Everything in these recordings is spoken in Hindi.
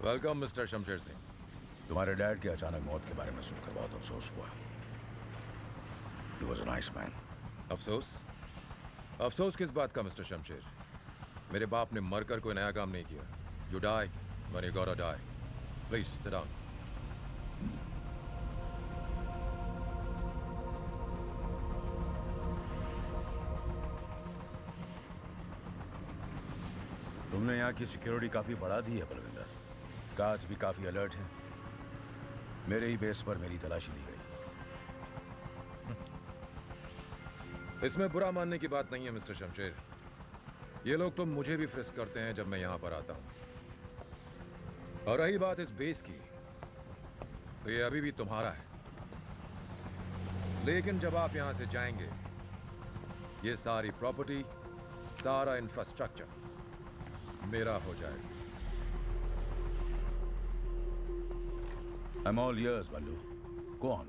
Welcome mister Shamsher Singh. तुम्हारे डैड की अचानक मौत के बारे में सुनकर बहुत अफसोस हुआ। He was a nice man. अफसोस? अफसोस किस बात का मिस्टर शमशेर? मेरे बाप ने मरकर कोई नया काम नहीं किया। You die when you gotta die. Please sit down. तुमने यहाँ की सिक्योरिटी काफी बढ़ा दी है बलविंदर। गार्ड्स भी काफी अलर्ट हैं। मेरे ही बेस पर मेरी तलाशी ली गई। इसमें बुरा मानने की बात नहीं है मिस्टर शमशेर। ये लोग तो मुझे भी फ्रिस्क करते हैं जब मैं यहां पर आता हूं। और रही बात इस बेस की, तो ये अभी भी तुम्हारा है। लेकिन जब आप यहां से जाएंगे, ये सारी प्रॉपर्टी, सारा इंफ्रास्ट्रक्चर मेरा हो जाएगा। I'm all ears, Ballu. Go on.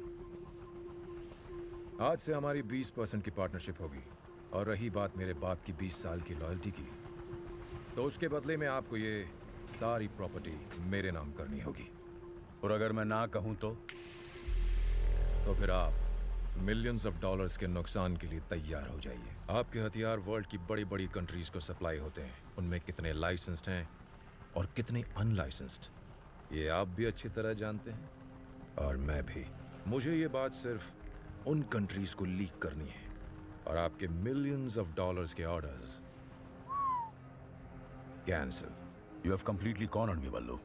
आज से हमारी 20% की पार्टनरशिप होगी। और रही बात मेरे बाप की 20 साल की लॉयल्टी की, तो उसके बदले में आपको ये सारी प्रॉपर्टी मेरे नाम करनी होगी। और अगर मैं ना कहूं तो फिर आप मिलियंस ऑफ डॉलर्स के नुकसान के लिए तैयार हो जाइए। आपके हथियार वर्ल्ड की बड़ी बड़ी कंट्रीज को सप्लाई होते हैं। उनमें कितने लाइसेंस्ड हैं और कितने अनलाइसेंस्ड, ये आप भी अच्छी तरह जानते हैं और मैं भी। मुझे ये बात सिर्फ उन कंट्रीज को लीक करनी है और आपके मिलियंस ऑफ डॉलर्स के orders cancel. You have completely cornered me, बल्लू।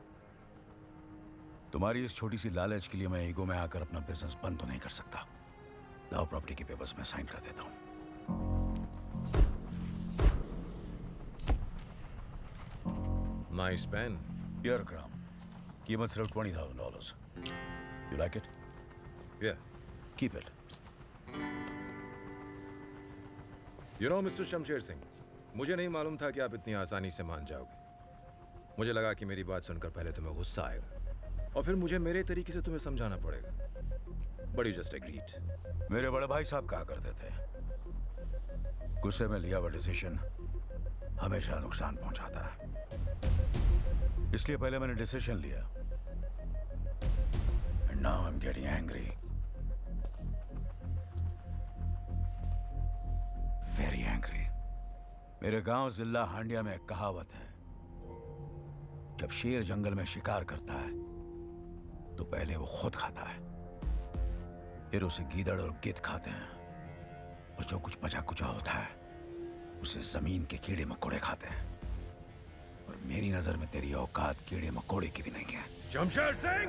तुम्हारी इस छोटी सी लालच के लिए मैं ईगो में आकर अपना बिजनेस बंद तो नहीं कर सकता। लाओ प्रॉपर्टी के पेपर्स में साइन कर देता हूं। Nice pen. Here, Gram. कीमत सिर्फ $20,000. You like it? Yeah. Keep it. You know, mister Shamsher Singh, मुझे नहीं मालूम था कि आप इतनी आसानी से मान जाओगे। मुझे लगा कि मेरी बात सुनकर पहले तुम्हें गुस्सा आएगा और फिर मुझे मेरे तरीके से तुम्हें समझाना पड़ेगा। But you just agreed. मेरे बड़े भाई साहब कहा करते थे, गुस्से में लिया हुआ डिसीजन हमेशा नुकसान पहुंचाता है। इसलिए पहले मैंने डिसीजन लिया। And now I'm getting angry. Very angry. मेरे गांव जिला हांडिया में एक कहावत है, जब शेर जंगल में शिकार करता है तो पहले वो खुद खाता है, फिर उसे गीदड़ और गिद्ध खाते हैं, और जो कुछ बचा कुचा होता है उसे जमीन के कीड़े मकोड़े खाते हैं। और मेरी नजर में तेरी औकात कीड़े मकोड़े की भी नहीं है। शमशेर सिंह,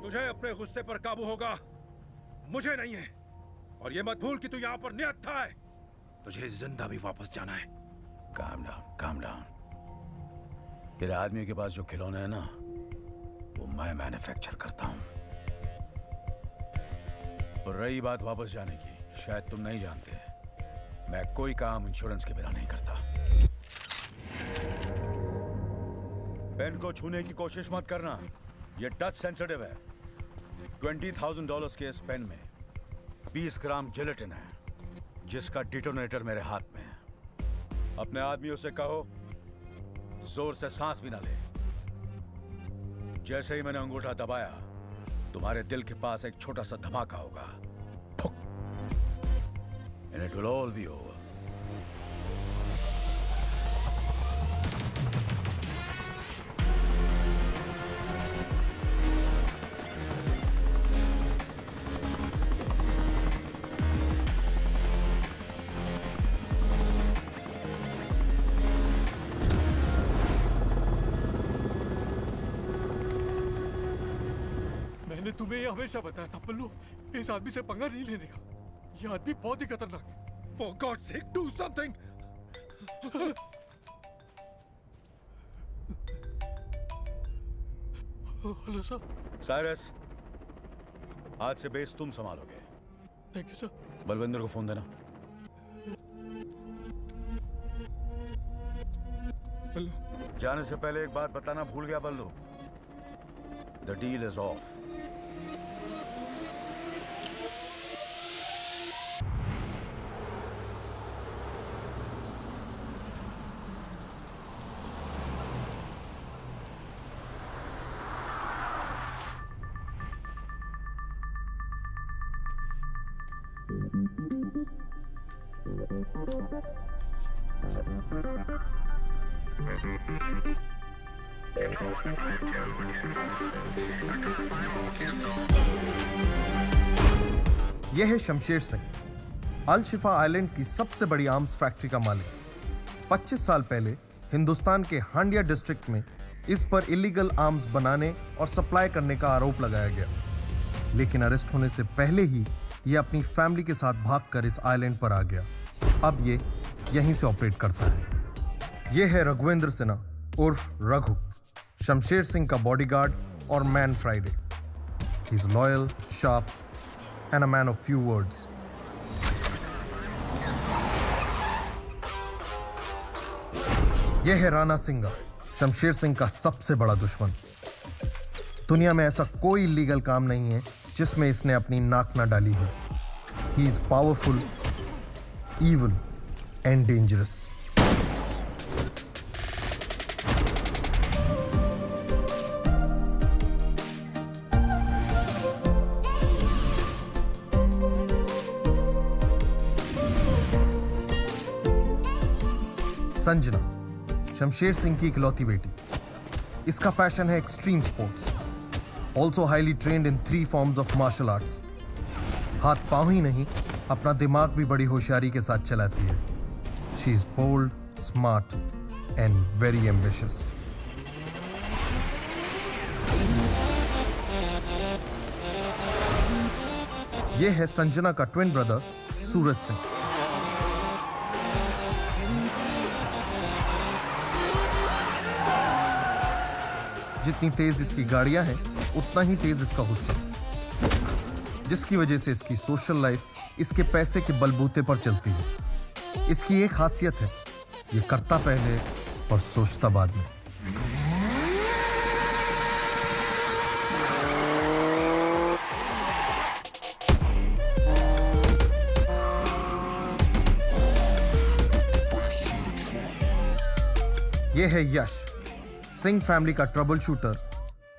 तुझे अपने गुस्से पर काबू होगा, मुझे नहीं है। और ये मत भूल कि तू यहाँ पर निहत्था है, तुझे जिंदा भी वापस जाना है। Calm down, calm down. तेरे आदमी के पास जो खिलौने हैं ना, वो मैं मैन्युफैक्चर करता हूं। और रही बात वापस जाने की, शायद तुम नहीं जानते, मैं कोई काम इंश्योरेंस के बिना नहीं करता। पेन को छूने की कोशिश मत करना, ये टच सेंसिटिव है। $20,000 के इस पेन में 20 ग्राम जिलेटिन है, जिसका डिटोनेटर मेरे हाथ में है। अपने आदमियों से कहो जोर से सांस भी ना ले। जैसे ही मैंने अंगूठा दबाया, तुम्हारे दिल के पास एक छोटा सा धमाका होगा, and it will all be over. मैंने तुम्हें ये हमेशा बताया था पल्लू, इस आदमी से पंगा नहीं लेने का। ये आदमी बहुत ही खतरनाक है। For God's sake, do something! Hello sir. Cyrus, आज से बेस तुम संभालोगे। Thank you sir. बलविंदर को फोन देना। हेलो। जाने से पहले एक बात बताना भूल गया बल्लू। The deal is off. यह है शमशेर सिंह, अल शिफा आइलैंड की सबसे बड़ी आर्म्स फैक्ट्री का मालिक। 25 साल पहले हिंदुस्तान के हांडिया डिस्ट्रिक्ट में इस पर इलीगल आर्म्स बनाने और सप्लाई करने का आरोप लगाया गया, लेकिन अरेस्ट होने से पहले ही यह अपनी फैमिली के साथ भागकर इस आइलैंड पर आ गया। अब ये यहीं से ऑपरेट करता है। यह है रघुवेंद्र सिन्हा उर्फ रघु, शमशेर सिंह का बॉडीगार्ड और man Friday. He is loyal, sharp and a man of few words. यह है राणा सिंघा, शमशेर सिंह का सबसे बड़ा दुश्मन। दुनिया में ऐसा कोई इलीगल काम नहीं है जिसमें इसने अपनी नाक न डाली हो। He is powerful, evil and dangerous. Sanjana, Shamsher Singh की इकलौती बेटी। इसका पैशन है extreme sports, also highly trained in 3 forms of martial arts. हाथ पांव ही नहीं, अपना दिमाग भी बड़ी होशियारी के साथ चलाती है। She is bold, smart and very ambitious. यह है संजना का ट्विन ब्रदर सूरज सिंह। जितनी तेज इसकी गाड़ियां हैं, उतना ही तेज इसका गुस्सा, जिसकी वजह से इसकी सोशल लाइफ इसके पैसे के बलबूते पर चलती है। इसकी एक खासियत है, ये करता पहले और सोचता बाद में। यह है यश, सिंह फैमिली का ट्रबल शूटर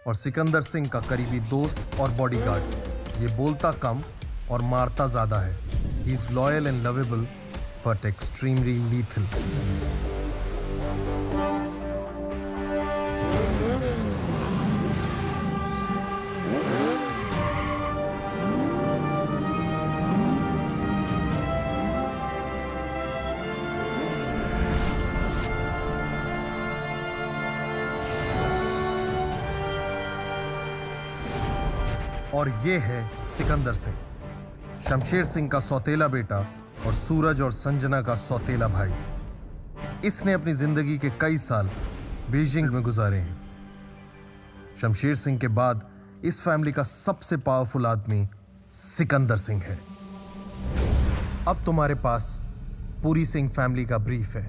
और सिकंदर सिंह का करीबी दोस्त और बॉडीगार्ड। ये बोलता कम और मारता ज्यादा है। He is loyal and lovable but extremely lethal. और ये है सिकंदर सिंह, शमशेर सिंह का सौतेला बेटा और सूरज और संजना का सौतेला भाई। इसने अपनी जिंदगी के कई साल बीजिंग में गुजारे हैं। शमशेर सिंह के बाद इस फैमिली का सबसे पावरफुल आदमी सिकंदर सिंह है। अब तुम्हारे पास पूरी सिंह फैमिली का ब्रीफ है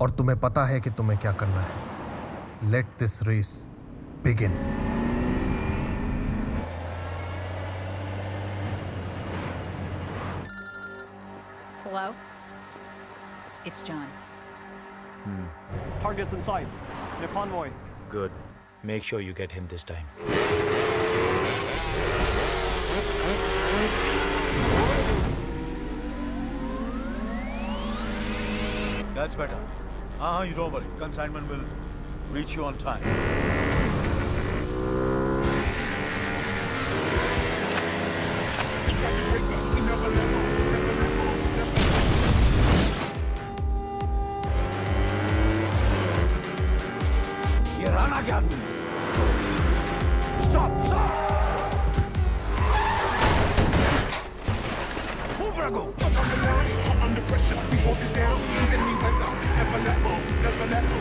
और तुम्हें पता है कि तुम्हें क्या करना है। Let this race begin. Hello? It's John. Target's in sight. In a convoy. Good. Make sure you get him this time. That's better. You don't worry. Consignment will reach you on time. ये राणा क्या आदमी है? Stop! Stop! Move, Raghu! Under pressure, we hold it down. Any weather, never let go, never let go.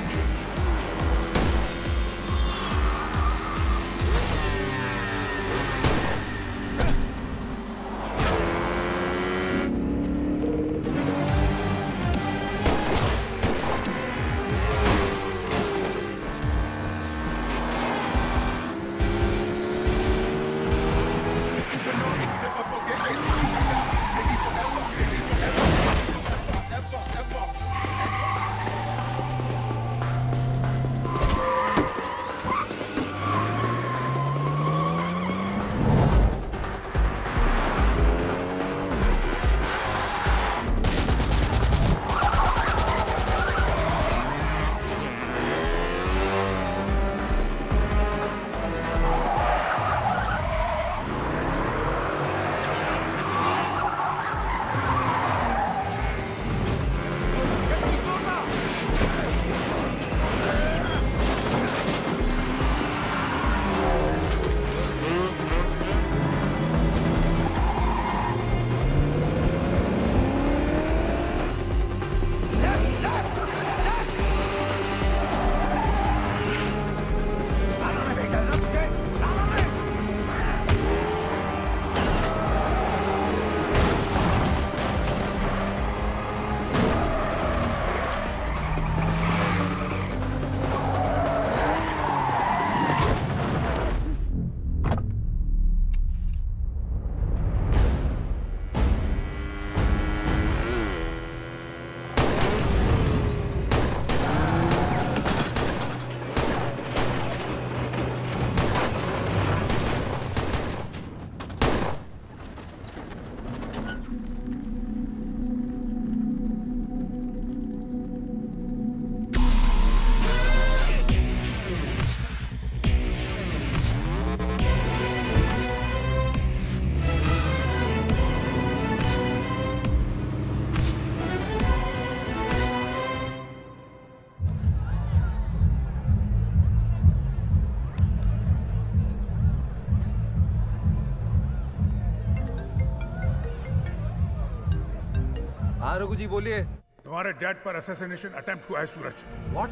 Raghu जी बोलिए। तुम्हारे डैड पर असैसिनेशन अटेम्प्ट हुआ है सूरज। What?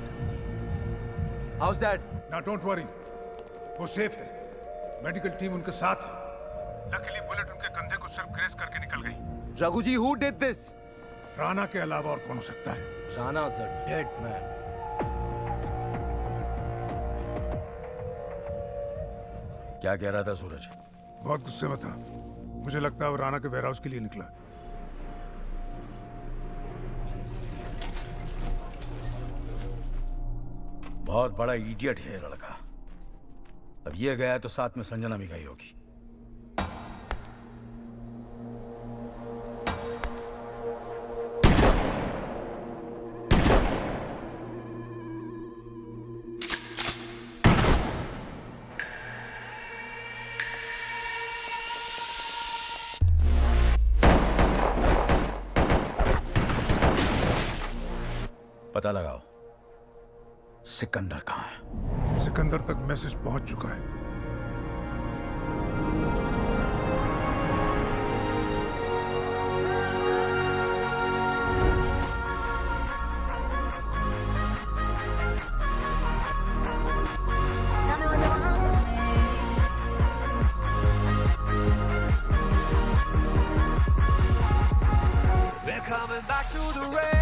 How's that? ना डोंट वरी, वो सेफ है। मेडिकल टीम उनके साथ है। लकीली बुलेट उनके कंधे को सिर्फ ग्रेस करके निकल गई। Raghu ji, who did this? Rana के अलावा और कौन हो सकता है? Rana's a dead man. क्या कह रहा था सूरज? बहुत गुस्से में था। मुझे लगता है वो राणा के वेयरहाउस के लिए निकला। बहुत बड़ा इडियट है ये लड़का। अब ये गया तो साथ में संजना भी गई होगी। पता लगाओ सिकंदर कहाँ है। सिकंदर तक मैसेज पहुंच चुका है। We're coming back to the race.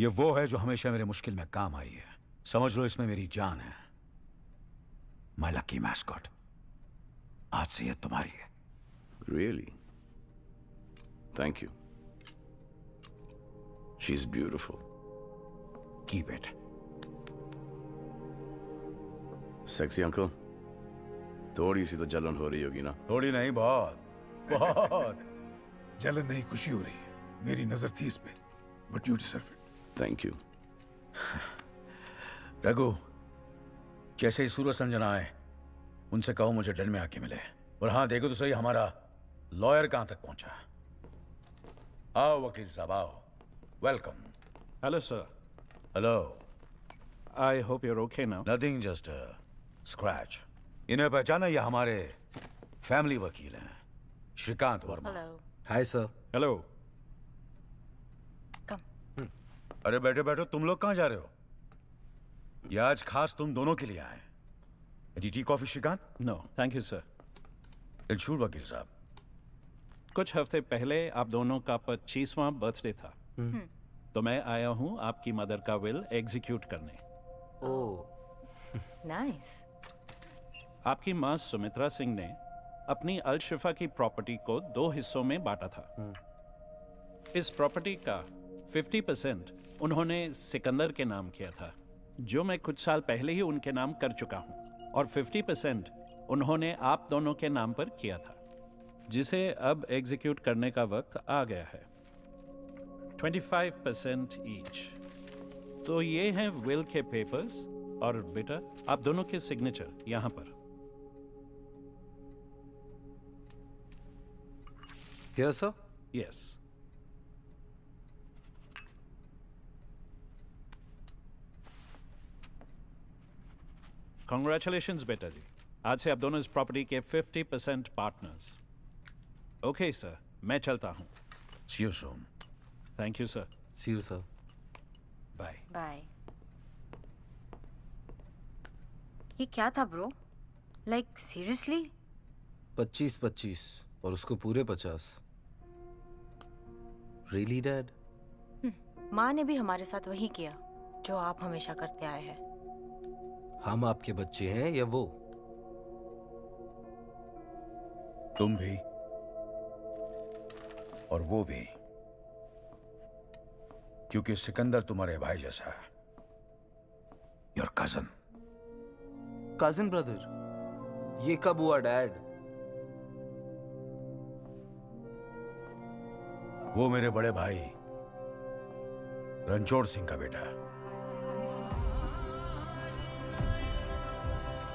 ये वो है जो हमेशा मेरे मुश्किल में काम आई है। समझ लो इसमें मेरी जान है। My lucky mascot. आज से ये तुम्हारी है। Really? Thank you. She's beautiful. Keep it. Sexy uncle? थोड़ी सी तो जलन हो रही होगी ना? थोड़ी नहीं, बहुत बहुत। जलन नहीं, खुशी हो रही है। मेरी नजर थी इस पे, but you deserve it. Thank you. Raghu, जैसे ही सूरज संजना आए उनसे कहो मुझे डन में आके मिले। और हाँ, देखो तो सही हमारा लॉयर कहां तक पहुंचा। आओ वकील साहब, आओ। Welcome. Hello, sir. Hello. I hope you're okay now. Nothing, just scratch. इन्हें पहचाना, ये हमारे फैमिली वकील हैं, Shrikant Verma. Hello. Hi, sir. Hello. Come. अरे बैठो बैठो, तुम लोग कहाँ जा रहे हो? ये आज खास तुम दोनों के लिए आए। Tea coffee Shrikant? No, thank you, sir. इल्शूर वकील साहब। कुछ हफ्ते पहले आप दोनों का 25वां बर्थडे था, तो मैं आया हूँ आपकी मदर का विल एग्जीक्यूट करने। Nice. आपकी माँ सुमित्रा सिंह ने अपनी अल-शिफा की प्रॉपर्टी को 2 हिस्सों में बांटा था। इस प्रॉपर्टी का 50% उन्होंने सिकंदर के नाम किया था, जो मैं कुछ साल पहले ही उनके नाम कर चुका हूँ, और 50% उन्होंने आप दोनों के नाम पर किया था, जिसे अब एग्जीक्यूट करने का वक्त आ गया है। 25% ईच। तो ये हैं विल के पेपर्स, और बेटा आप दोनों के सिग्नेचर यहाँ पर। Here, sir. यस। Congratulations बेटा जी, आज से आप दोनों इस प्रॉपर्टी के 50% पार्टनर्स। ओके सर, मैं चलता हूँ। See you soon. Thank you sir. See you, sir. Bye. Bye. ये क्या था ब्रो? Like seriously? 25-25 और उसको पूरे 50। Really, Dad? माँ ने भी हमारे साथ वही किया जो आप हमेशा करते आए हैं। हम आपके बच्चे हैं या वो? तुम भी और वो भी, क्योंकि सिकंदर तुम्हारे भाई जैसा है। Your cousin. Cousin brother? ये कब हुआ, Dad? वो मेरे बड़े भाई रणछोड़ सिंह का बेटा है।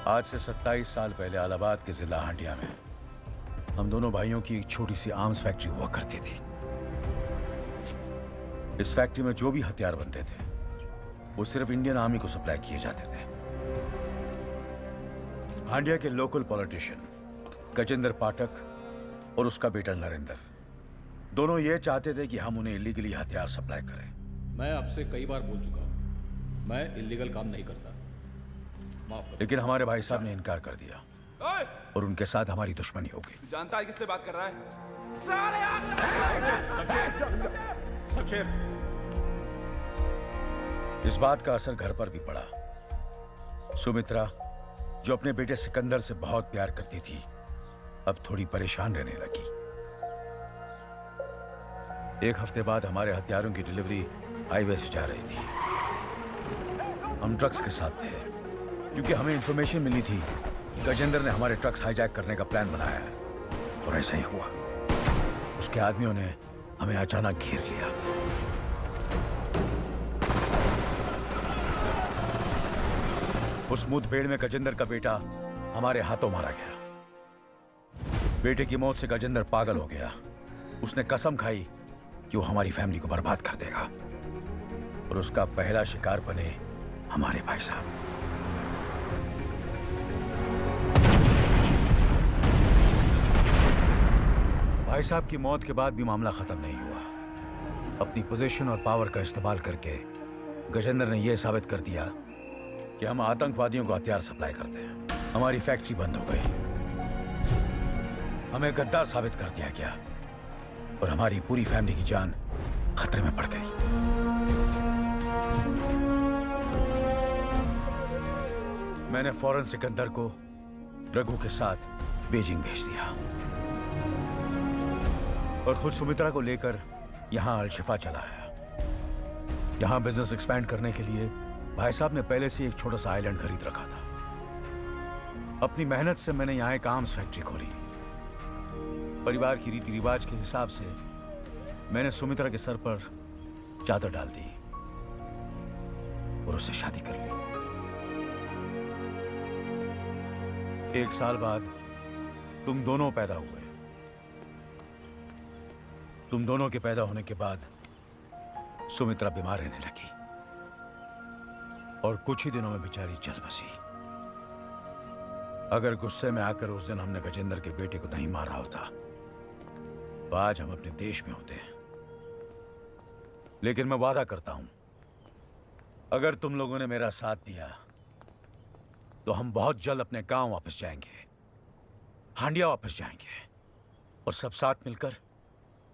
आज से 27 साल पहले इलाहाबाद के जिला हांडिया में हम दोनों भाइयों की एक छोटी सी आर्म्स फैक्ट्री हुआ करती थी। इस फैक्ट्री में जो भी हथियार बनते थे वो सिर्फ इंडियन आर्मी को सप्लाई किए जाते थे। हांडिया के लोकल पॉलिटिशियन गजेंद्र पाठक और उसका बेटा नरेंद्र दोनों ये चाहते थे कि हम उन्हें इलीगली हथियार सप्लाई करें। मैं आपसे कई बार बोल चुका हूं, मैं इलीगल काम नहीं करता, माफ करो। लेकिन हमारे भाई साहब ने इनकार कर दिया और उनके साथ हमारी दुश्मनी हो गई। जानता है किससे बात कर रहा है? शमशेर, इस बात का असर घर पर भी पड़ा। सुमित्रा, जो अपने बेटे सिकंदर से बहुत प्यार करती थी, अब थोड़ी परेशान रहने लगी। एक हफ्ते बाद हमारे हथियारों की डिलीवरी हाईवे से जा रही थी। हम ड्रग्स के साथ थे, क्योंकि हमें इंफॉर्मेशन मिली थी गजेंद्र ने हमारे ट्रक्स हाईजैक करने का प्लान बनाया है, और ऐसा ही हुआ। उसके आदमियों ने हमें अचानक घेर लिया। उस मुठभेड़ में गजेंद्र का बेटा हमारे हाथों मारा गया। बेटे की मौत से गजेंद्र पागल हो गया। उसने कसम खाई कि वो हमारी फैमिली को बर्बाद कर देगा, और उसका पहला शिकार बने हमारे भाई साहब। भाई साहब की मौत के बाद भी मामला खत्म नहीं हुआ। अपनी पोजीशन और पावर का इस्तेमाल करके गजेंद्र ने यह साबित कर दिया कि हम आतंकवादियों को हथियार सप्लाई करते हैं। हमारी फैक्ट्री बंद हो गई, हमें गद्दार साबित कर दिया गया, और हमारी पूरी फैमिली की जान खतरे में पड़ गई। मैंने फौरन सिकंदर को रघु के साथ बीजिंग भेज दिया और खुद सुमित्रा को लेकर यहां अलशिफा चला आया। यहां बिजनेस एक्सपैंड करने के लिए भाई साहब ने पहले से एक छोटा सा आइलैंड खरीद रखा था। अपनी मेहनत से मैंने यहां एक आर्म्स फैक्ट्री खोली। परिवार की रीति रिवाज के हिसाब से मैंने सुमित्रा के सर पर चादर डाल दी और उससे शादी कर ली। 1 साल बाद तुम दोनों पैदा हुए। तुम दोनों के पैदा होने के बाद सुमित्रा बीमार रहने लगी और कुछ ही दिनों में बेचारी चल बसी। अगर गुस्से में आकर उस दिन हमने गजेंद्र के बेटे को नहीं मारा होता तो आज हम अपने देश में होते हैं। लेकिन मैं वादा करता हूं, अगर तुम लोगों ने मेरा साथ दिया तो हम बहुत जल्द अपने गांव वापस जाएंगे, हांडिया वापस जाएंगे और सब साथ मिलकर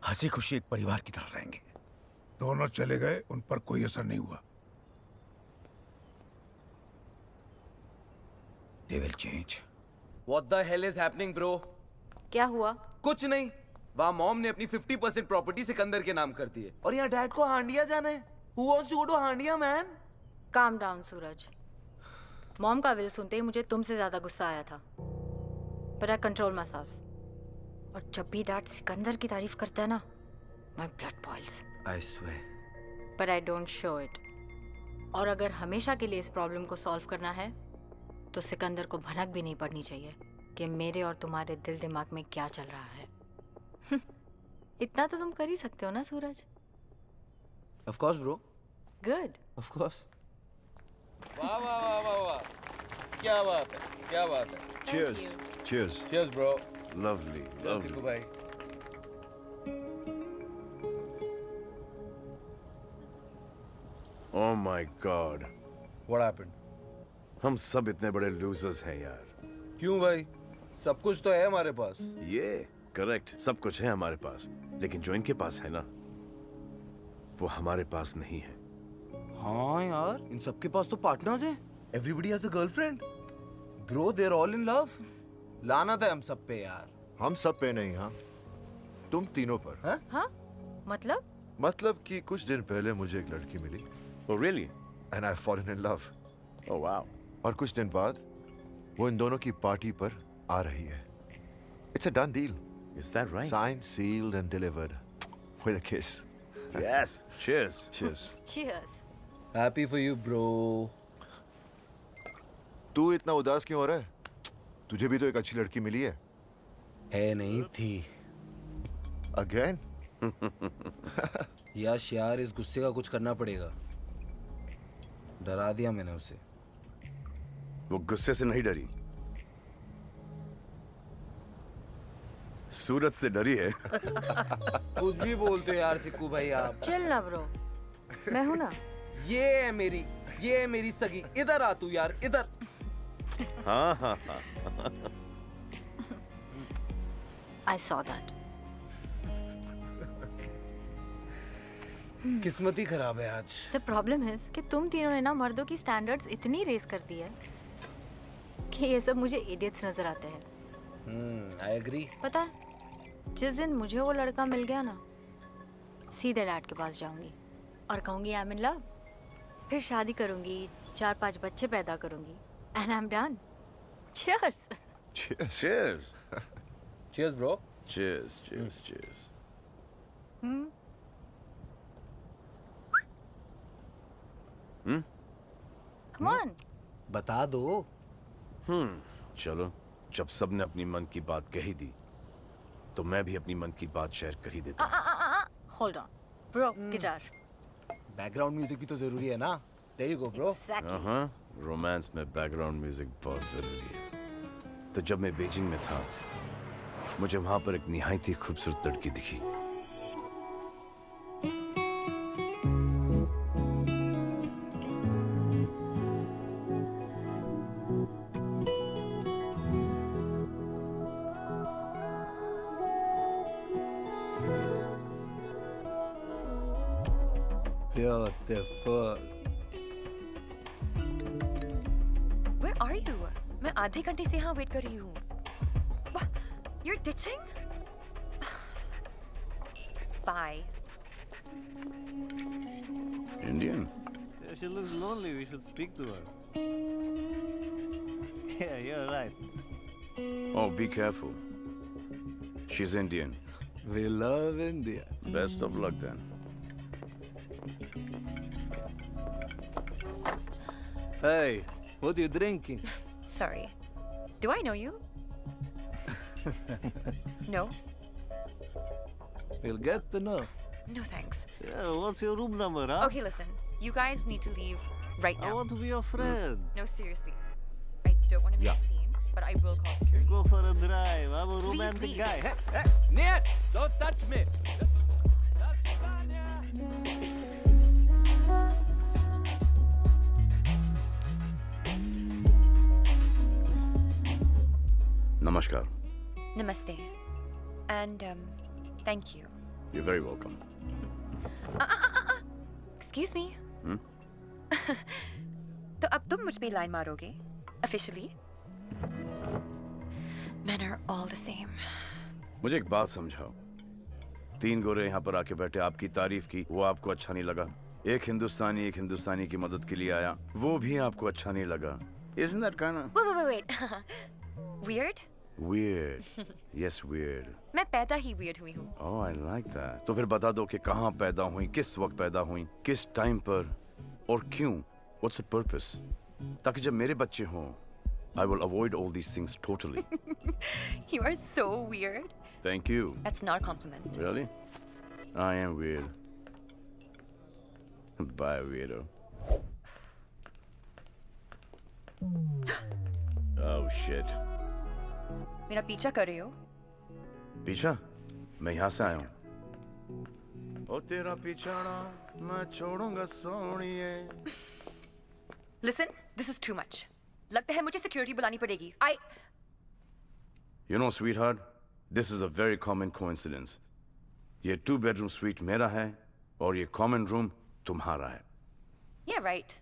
हंसी खुशी एक परिवार की तरह रहेंगे। दोनों चले गए, उन पर कोई असर नहीं हुआ। They will change. What the hell is happening, bro? क्या हुआ? कुछ नहीं। वहाँ मॉम ने अपनी 50% प्रॉपर्टी सिकंदर के नाम कर दी है और यहाँ डैड को हांडिया जाना है। Who wants to go to Handia, man? Calm down Suraj. Mom का विल सुनते ही मुझे तुमसे ज्यादा गुस्सा आया था, but I control myself. और जब भी डैड सिकंदर की तारीफ करता है ना, my blood boils. I swear. But I don't show it. और अगर हमेशा के लिए इस प्रॉब्लम को सॉल्व करना है तो सिकंदर को भनक भी नहीं पड़नी चाहिए कि मेरे और तुम्हारे दिल दिमाग में क्या चल रहा है। इतना तो तुम कर ही सकते हो ना सूरज? Of course, bro. Good. Of course. वाह वाह वाह वाह वाह, क्या बात है, क्या बात है। Cheers. Cheers. Cheers, bro. Lovely. Lovely. सिक्कू भाई। Oh my God. What happened? हम सब इतने बड़े लूजर्स हैं यार। क्यों भाई? सब कुछ तो है हमारे पास। ये करेक्ट, सब कुछ है हमारे पास, लेकिन जो इनके पास है ना, वो हमारे पास नहीं है। हाँ यार, इन सबके पास तो पार्टनर्स हैं। Everybody has a girlfriend. Bro, they're all in love. लानत है हम सब पे यार। हम सब पे नहीं, हाँ तुम तीनों पर। हाँ? मतलब? मतलब कि कुछ दिन पहले मुझे एक लड़की मिली। Oh really? And I fallen in love. Oh wow. और कुछ दिन बाद वो इन दोनों की पार्टी पर आ रही है। It's a done deal. Is that right? Signed, sealed and delivered with a kiss. Yes. Cheers. Cheers. Cheers. Happy for you, bro. तू इतना उदास क्यों हो रहा है? तुझे भी तो एक अच्छी लड़की मिली है। है नहीं थी। Again? यश यार, इस गुस्से का कुछ करना पड़ेगा। डरा दिया मैंने उसे। वो गुस्से से नहीं डरी, सूरज से डरी है। कुछ भी बोलते हो यार सिक्कू भाई आप। चिल ना ब्रो, मैं हूं ना। ये है मेरी सगी। इधर आ तू यार, इधर। हाँ हाँ हाँ। I saw that. किस्मत ही खराब है आज। The problem is कि तुम तीनों ने ना मर्दों की स्टैंडर्ड्स इतनी रेस कर दी है कि ये सब मुझे इडियट्स नजर आते हैं। I agree. पता है, जिस दिन मुझे वो लड़का मिल गया ना, सीधे डैड के पास जाऊंगी और कहूंगी आई एम इन लव। फिर शादी करूंगी, 4-5 बच्चे पैदा करूंगी and I'm done. Cheers. Cheers. Cheers. Cheers, bro. Cheers. Cheers. Cheers. Come on. बता दो। चलो, जब सबने अपनी मन की बात कही दी, तो मैं भी अपनी मन की बात शेयर कर ही देता हूँ। Hold on. Bro, guitar. Background music भी तो जरूरी है ना। There you go, bro. Exactly. हाँ, रोमांस में बैकग्राउंड म्यूजिक बहुत जरूरी है। तो जब मैं बीजिंग में था, मुझे वहां पर एक निहायत ही खूबसूरत लड़की दिखी। Beautiful. Where are you? आधे घंटे से यहाँ वेट कर रही हूँ। You're ditching? Bye. Indian? Yeah, she looks lonely. We should speak to her. Yeah, you're right. Oh, be careful. She's Indian. We love India. Best of luck then. Hey, what are you drinking? Sorry. Do I know you? No? We'll get to know. No thanks. Yeah, what's your room number, huh? Okay, listen. You guys need to leave right now. I want to be your friend. No, seriously. I don't want to make a scene, but I will call security. Go for a drive. I'm a Please romantic leave. guy. Hey, hey. Ned, don't touch me. Namaskar. Namaste. And, thank you. You're very welcome. Excuse me. Hmm? तो अब तुम मुझ पे लाइन मारोगे? Officially? Men are all the same. मुझे एक बात समझाओ। 3 गोरे यहाँ पर आके बैठे, आपकी तारीफ की, वो आपको अच्छा नहीं लगा। एक हिंदुस्तानी की मदद के लिए आया, वो भी आपको अच्छा नहीं लगा। Isn't that kinda Wait. Weird? weird? Yes, weird. मैं पैदा ही weird हुई हूँ. Oh, I like that. तो फिर बता दो कि कहाँ पैदा हुई, किस वक्त पैदा हुई, किस टाइम पर और क्यों? What's the purpose? ताकि जब मेरे बच्चे हों, I will avoid all these things totally. You are so weird. Thank you. That's not a compliment. Really? I am weird. Bye, weirdo. Oh shit. मेरा पीछा कर रहे हो? पीछा? मैं यहाँ से आया हूँ। ओ तेरा पीछाना मैं छोड़ूंगा सोनिए। Listen, this is too much. लगता है मुझे security बुलानी पड़ेगी. You know, sweetheart, this is a very common coincidence. ये 2-bedroom suite मेरा है और ये common room तुम्हारा है. Yeah, right.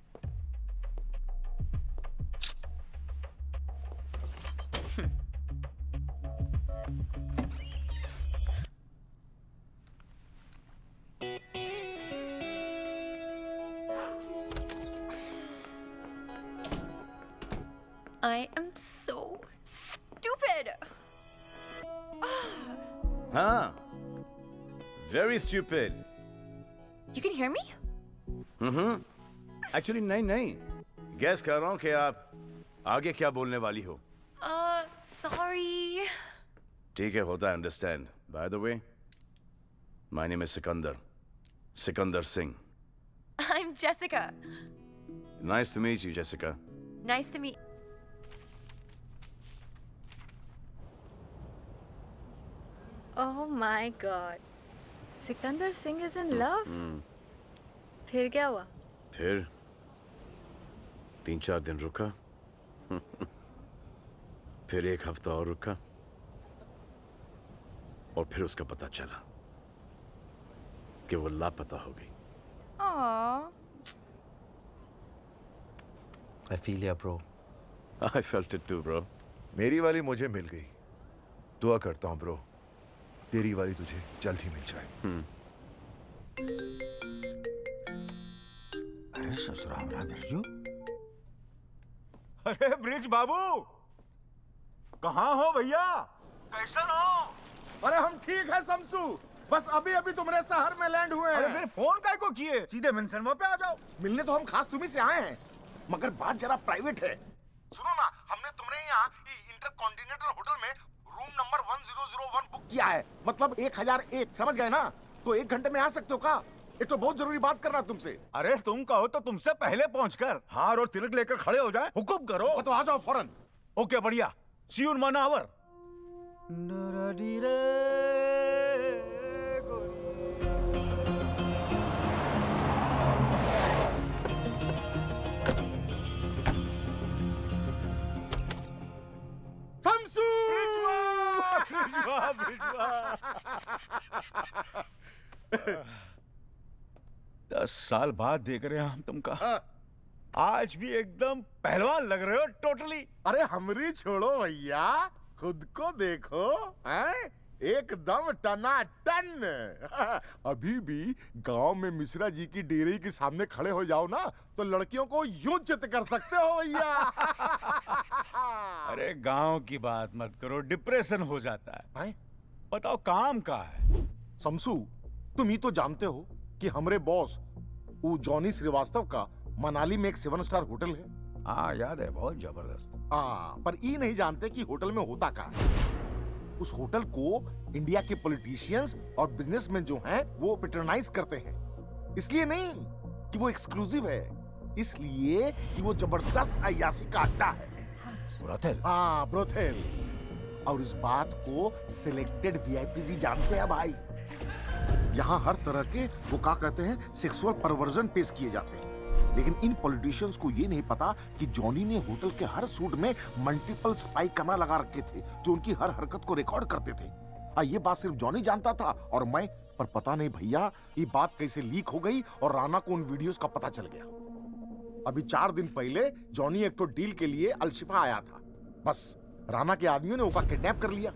I am so stupid. Huh? Very stupid. You can hear me? Actually, नहीं. Guess कर रहा हूँ कि आप आगे क्या बोलने वाली हो. Sorry. ठीक है, होता है, understand. By the way, my name is Sikandar. Sikandar Singh. I'm Jessica. Nice to meet you, Jessica. Nice to meet. Oh my God. Sikandar Singh is in love? फिर क्या हुआ? फिर 3-4 दिन रुका। फिर 1 हफ्ता और रुका और फिर उसका पता चला कि वो लापता हो गई। Aww. I feel ya, bro. I felt it too, bro. मेरी वाली मुझे मिल गई। दुआ करता हूँ ब्रो, तेरी वाली तुझे जल्द ही मिल जाए। अरे ससुराल रहा बिरजू। अरे ब्रिज बाबू, कहाँ हो भैया? कैसन हो? अरे हम ठीक है शमसू, बस अभी अभी तुम्हारे शहर में लैंड हुए हैं। अरे फिर फोन काय को किए? सीधे मेंशन पे आ जाओ। मिलने तो हम खास तुम्ही से आए हैं, मगर बात जरा प्राइवेट है। सुनो ना, हमने तुम्हारे यहाँ इंटरकॉन्टिनेंटल होटल में रूम नंबर 1001 बुक किया है, मतलब 1001, समझ गए ना? तो 1 घंटे में आ सकते हो का? एक तो बहुत जरूरी बात करना तुमसे। अरे तुम कहो तो तुमसे पहले पहुंचकर हार और तिलक लेकर खड़े हो जाए। हुकुम करो। तो आ जाओ फौरन। ओके, बढ़िया। सी यू इन 1 आवर। शमसू! 10 साल बाद देख रहे हैं हम तुमका। आज भी एकदम पहलवान लग रहे हो टोटली। अरे हमरी छोड़ो भैया, खुद को देखो, हैं? एकदम टनाटन। अभी भी गांव में मिश्रा जी की डेयरी के सामने खड़े हो जाओ ना तो लड़कियों को यूं चित कर सकते हो भैया। अरे गांव की बात मत करो, डिप्रेशन हो जाता है। बताओ काम का है। शमसू, तुम ही तो जानते हो कि हमारे बॉस वो जॉनी श्रीवास्तव का मनाली में एक 7 स्टार होटल है। हाँ याद है, बहुत जबरदस्त। हाँ, पर ये नहीं जानते कि होटल में होता क्या है। उस होटल को इंडिया के पॉलिटिशियंस और बिजनेसमैन जो हैं वो पैट्रोनाइज करते हैं। इसलिए नहीं कि वो एक्सक्लूसिव है, इसलिए कि वो जबरदस्त अय्याशी का अड्डा है। ब्रोथेल? हाँ, ब्रोथेल। और इस बात को सिलेक्टेड वीआईपी ही जानते हैं भाई। यहाँ हर तरह के वो क्या कहते हैं सेक्सुअल परवर्जन पेश किए जाते हैं। लेकिन इन पॉलिटिशियंस को ये नहीं पता कि जॉनी ने होटल के हर सूट में मल्टीपल स्पाई कैमरा लगा रखे थे जो उनकी हर हरकत को रिकॉर्ड करते थे। ये बात सिर्फ जॉनी जानता था और मैं, पर पता नहीं भैया ये बात कैसे लीक हो गई और राणा को उन वीडियोस का पता चल गया। अभी 4 दिन पहले जॉनी एक तो डील के लिए अलशिफा आया था, बस राणा के आदमियों ने उसका किडनैप कर लिया।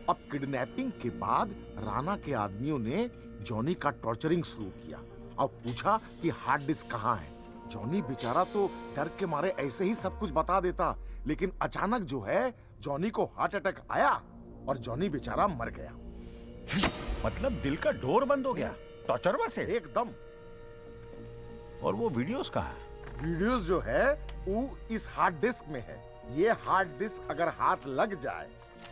अब किडनैपिंग के बाद राणा के आदमियों ने जॉनी का टॉर्चरिंग शुरू किया और पूछा कि हार्ड डिस्क कहाँ है। जॉनी बेचारा तो डर के मारे ऐसे ही सब कुछ बता देता, लेकिन अचानक जो है जॉनी को हार्ट अटैक आया और जॉनी बेचारा मर गया। मतलब दिल का डोर बंद हो गया टॉर्चर से? एकदम। और वो वीडियोस कहाँ है? वीडियोस जो है वो इस हार्ड डिस्क में है। ये हार्ड डिस्क अगर हाथ लग जाए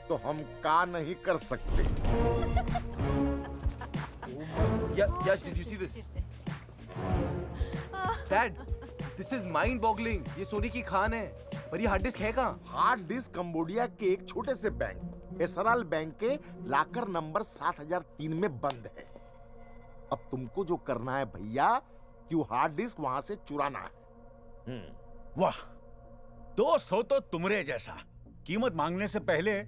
तो हम का नहीं कर सकते। Yes, did you see this? Dad, this is mind-boggling. ये सोने की खान है, पर ये हार्ड डिस्क है कहाँ? हार्ड डिस्क कंबोडिया के एक छोटे से बैंक एसराल बैंक के लाकर नंबर 7003 में बंद है। अब तुमको जो करना है भैया कि वो हार्ड डिस्क वहां से चुराना है। वाह, दोस्त हो तो तुमरे जैसा। कीमत मांगने से पहले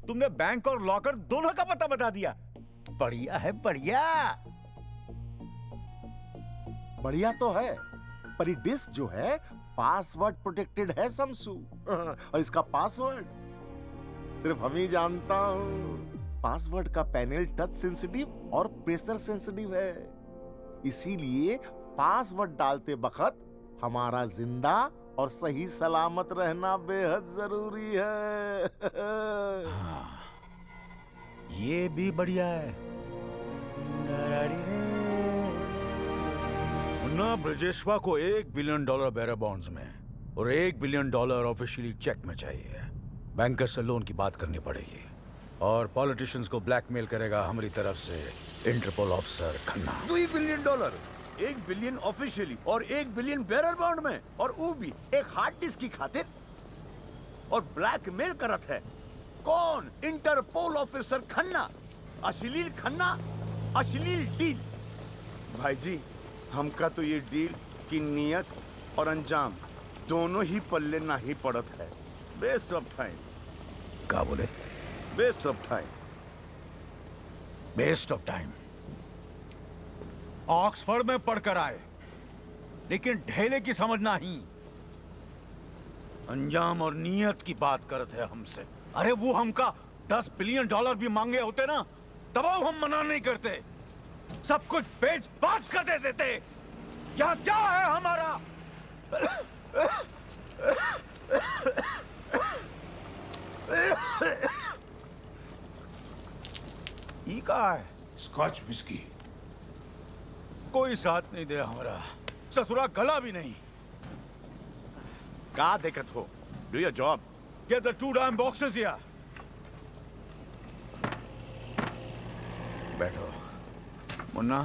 तुमने बैंक और लॉकर दोनों का पता बता दिया। बढ़िया है, बढ़िया। बढ़िया तो है, पर ये डिस्क जो है पासवर्ड प्रोटेक्टेड है शमसू। और इसका पासवर्ड सिर्फ हम ही जानता हूं। पासवर्ड का पैनल टच सेंसिटिव और प्रेशर सेंसिटिव है, इसीलिए पासवर्ड डालते वक्त हमारा जिंदा और सही सलामत रहना बेहद जरूरी है। हाँ, ये भी बढ़िया है। मुन्ना, ब्रजेश्वा को $1 बिलियन बेरर बॉन्ड्स में और $1 बिलियन ऑफिशियली चेक में चाहिए। बैंकर से लोन की बात करनी पड़ेगी और पॉलिटिशियंस को ब्लैकमेल करेगा हमारी तरफ से Interpol officer Khanna. $2 billion, $1 billion officially और $1 बिलियन बेरर बॉन्ड में, और वो भी एक हार्ड डिस्क की खातिर। और ब्लैकमेल करत है कौन? Interpol officer Khanna. अश्लील खन्ना, अश्लील डील। भाई जी, हमका तो ये डील की नियत और अंजाम दोनों ही पल्ले ना ही पड़त है। Waste of time. क्या बोले? Waste of time. Waste of time. Oxford में पढ़कर आए, लेकिन ढेले की समझ नहीं। अंजाम और नियत की बात करते हैं हमसे। अरे वो हमका $10 बिलियन भी मांगे होते ना, तब हम मना नहीं करते। सब कुछ बेच बाच कर दे देते। यहाँ क्या है हमारा? ई कहा है? Scotch whisky. कोई साथ नहीं दे हमारा, ससुरा गला भी नहीं। का दिक्कत हो? Do your job. Get the 2 damn boxes here. बैठो। मुन्ना,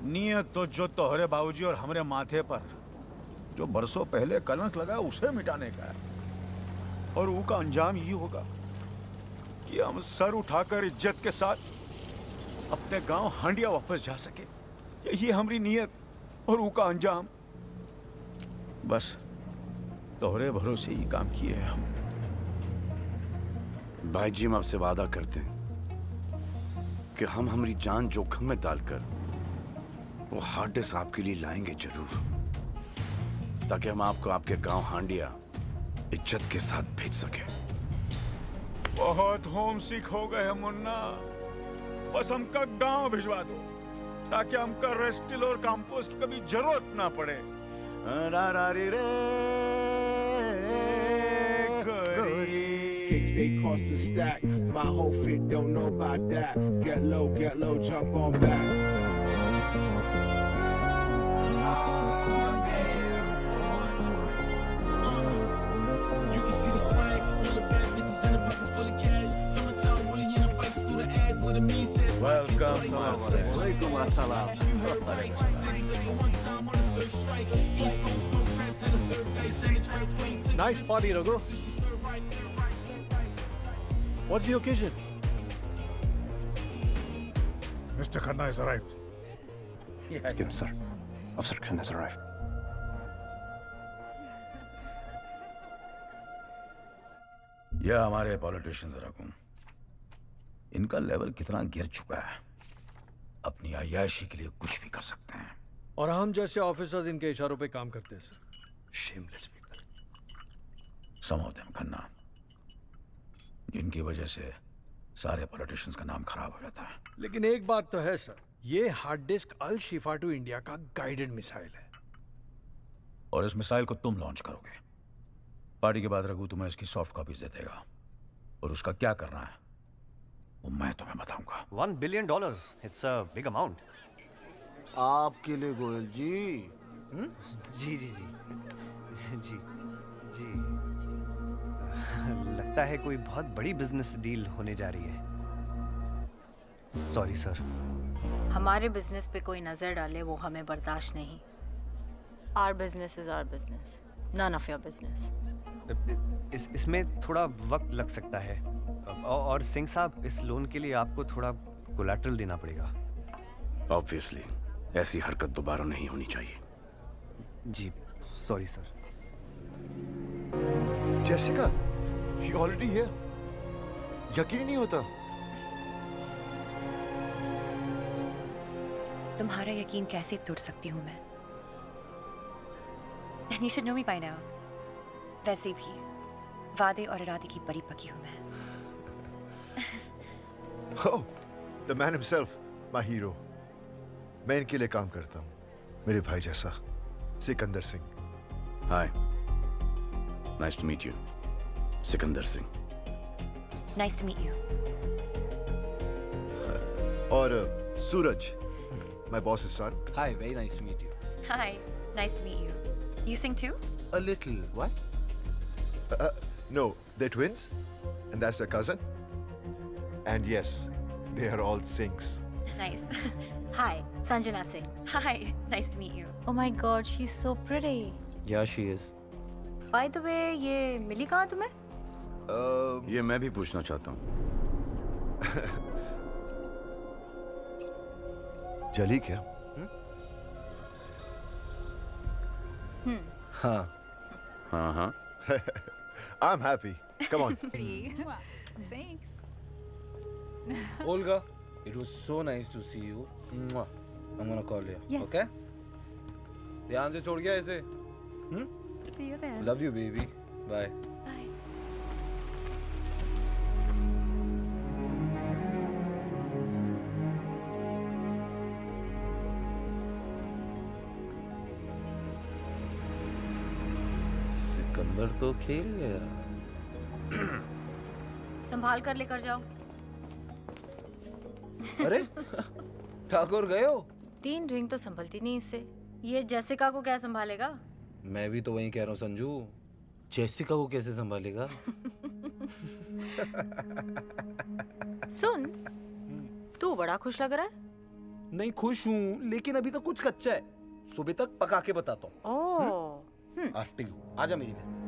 नियत तो जो तोहरे बाबूजी और हमारे माथे पर जो बरसों पहले कलंक लगा उसे मिटाने का है। और वो का अंजाम यही होगा कि हम सर उठाकर इज्जत के साथ अपने गांव हांडिया वापस जा सके। यही हमारी नियत और वो का अंजाम। बस तोहरे भरोसे ही काम किए हैं हम। भाई जी, हम आपसे वादा करते हैं कि हम हमारी जान जोखिम में डालकर वो हार्ड डिस्क आपके लिए लाएंगे जरूर, ताकि हम आपको आपके गांव हांडिया इज्जत के साथ भेज सके। बहुत होम सिक हो गए हैं मुन्ना, बस हमका गांव भिजवा दो ताकि हमका रेस्टिल और कंपोस्ट की कभी जरूरत ना पड़े। Kicks they cost a stack. My whole fit don't know about that. Get low, jump on back. You can see the swag, all the bad bitches in a pocket full of cash. Summertime rolling in a bikes through the ad with a mean stash. Welcome, Walaikum assalam. You heard right, steady looking one time on the third strike. East Coast smoke friends in the third base and the track queen to Nice party, Raghu. What's the occasion? Mr. Khanna has arrived. Excuse me, sir. Officer Khan has arrived. यह हमारे पॉलिटिशियंस रकूं, इनका लेवल कितना गिर चुका है, अपनी अय्याशी के लिए कुछ भी कर सकते हैं। और हम जैसे ऑफिसर्स इनके इशारों पे काम करते हैं sir. Shameless people, some of them Khanna, जिनकी वजह से सारे पॉलिटिशियंस का नाम खराब हो जाता है। लेकिन एक बात तो है सर, ये hard disk Al Shifa to India का गाइडेड मिसाइल है। और इस मिसाइल को तुम लॉन्च करोगे। पार्टी के बाद रघु तुम्हें इसकी सॉफ्ट कॉपीज दे देगा, और उसका क्या करना है वो मैं तुम्हें बताऊंगा। $1 billion. It's a big amount. आपके लिए गोयल जी। जी जी जी जी जी लगता है कोई बहुत बड़ी बिजनेस डील होने जा रही है। Sorry sir. हमारे बिजनेस पे कोई नजर डाले वो हमें बर्दाश्त नहीं। Our business is our business, none of your business. इसमें थोड़ा वक्त लग सकता है, और सिंह साहब इस लोन के लिए आपको थोड़ा कोलैटरल देना पड़ेगा। ऑब्वियसली ऐसी हरकत दोबारा नहीं होनी चाहिए। जी sorry sir. Jessica, she already here. यकीन ही नहीं होता। तुम्हारा यकीन कैसे तोड़ सकती हूँ मैं? And you should know me by now. वैसे भी वादे और इरादे की बड़ी पकी हूँ मैं। Oh, the man himself, my hero. मैं इनके लिए काम करता हूँ, मेरे भाई जैसा, Sikandar Singh. Hi, nice to meet you, Sikandar Singh. Nice to meet you. और सूरज, my boss's son. Hi, very nice to meet you. Hi, nice to meet you. You sing too? A little. What? No, they're twins, and that's their cousin. And yes, they are all Singhs. Nice. Hi, Sanjana Singh. Hi, nice to meet you. Oh my God, she's so pretty. Yeah, she is. By the way, ये मिली कहाँ तुम्हें? ये मैं भी पूछना चाहता हूँ। जली क्या? हाँ। हाँ हाँ। I'm happy. Come on. Thanks. Olga, it was so nice to see you. Mwah. I'm gonna call you. Yes. Okay? ध्यान से छोड़ गया इसे। See you then. Love you, baby. Bye. Bye. Sikandar तो खेल गया। संभाल कर लेकर जाओ। अरे ठाकुर गए हो? 3 रिंग तो संभलती नहीं इससे। ये जेसिका को क्या संभालेगा? मैं भी तो वही कह रहा हूँ संजू, जेसिका को कैसे संभालेगा? सुन, तू बड़ा खुश लग रहा है। नहीं खुश हूँ, लेकिन अभी तो कुछ कच्चा है। सुबह तक पका के बताता हूँ। ओह, आफ्टर यू, आजा मेरी बहन।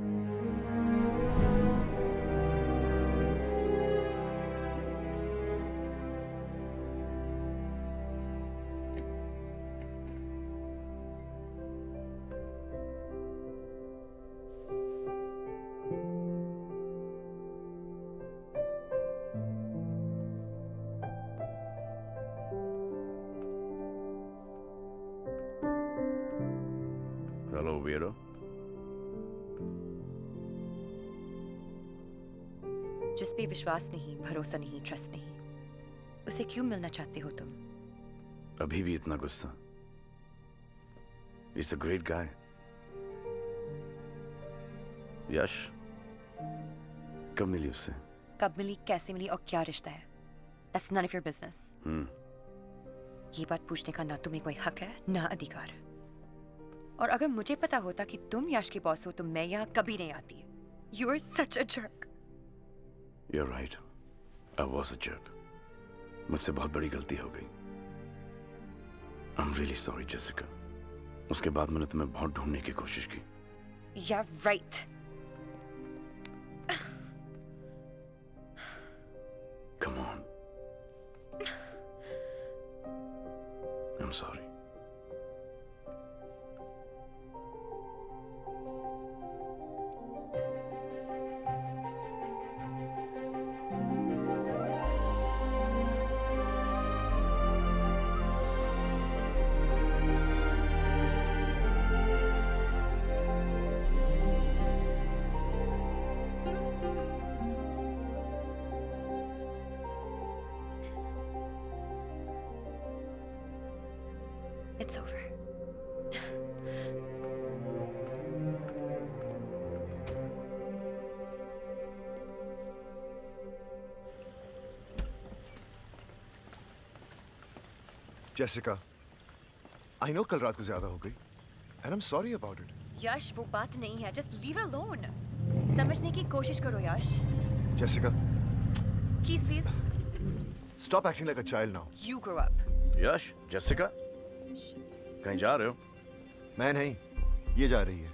वीरो? जिस पे विश्वास नहीं, भरोसा नहीं, ट्रस्ट नहीं, उसे क्यों मिलना चाहते हो तुम? अभी भी इतना गुस्सा? He's a great guy. यश कब मिली उससे? कब मिली, कैसे मिली और क्या रिश्ता है? That's none of your business. ये बात पूछने का ना तुम्हें कोई हक है ना अधिकार। और अगर मुझे पता होता कि तुम यश के बॉस हो तो मैं यहाँ कभी नहीं आती। You are such a jerk. You're right. I was a jerk. मुझसे बहुत बड़ी गलती हो गई। I'm really sorry, Jessica. उसके बाद मैंने तुम्हें बहुत ढूंढने की कोशिश की। Yeah, right. Come on. I'm sorry. It's over. Jessica, I know कल रात को ज्यादा हो गई, and I'm sorry about it. यश वो बात नहीं है, just leave her alone. समझने की कोशिश करो यश. Jessica, Keys please. stop acting like a child now. You grow up. Yash, Jessica, कहीं जा रहे हो? मैं नहीं, ये जा रही है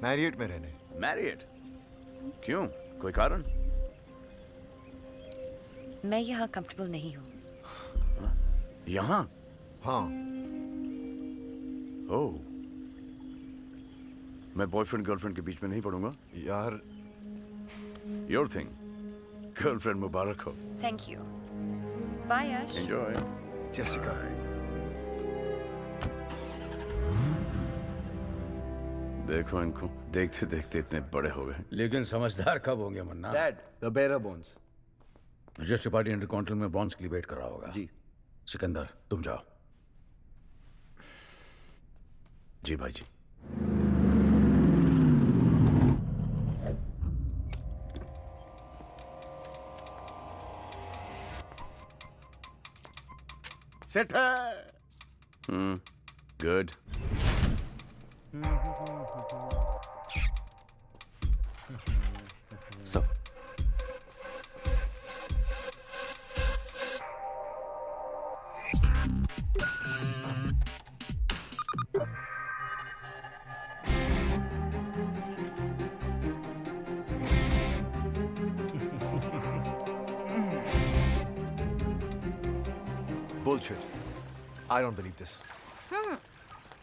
मैरियट में रहने। मैरियट? क्यों? कोई कारण? मैं यहाँ कंफर्टेबल नहीं हूँ। यहाँ? हाँ। ओह, मैं बॉयफ्रेंड गर्लफ्रेंड के बीच में नहीं पड़ूंगा। यार, योर थिंग। गर्लफ्रेंड मुबारक हो। Thank you. Bye Yash. Enjoy. Jessica. देखो इनको, देखते देखते इतने बड़े हो गए। लेकिन समझदार कब होंगे Munna? Dad, the bearer bones. Registry party intercontinental में बॉन्ड्स की डिबेट कर रहा होगा। जी। सिकंदर, तुम जाओ। जी भाई जी। सेट है। गुड। सब Bullshit. I don't believe this.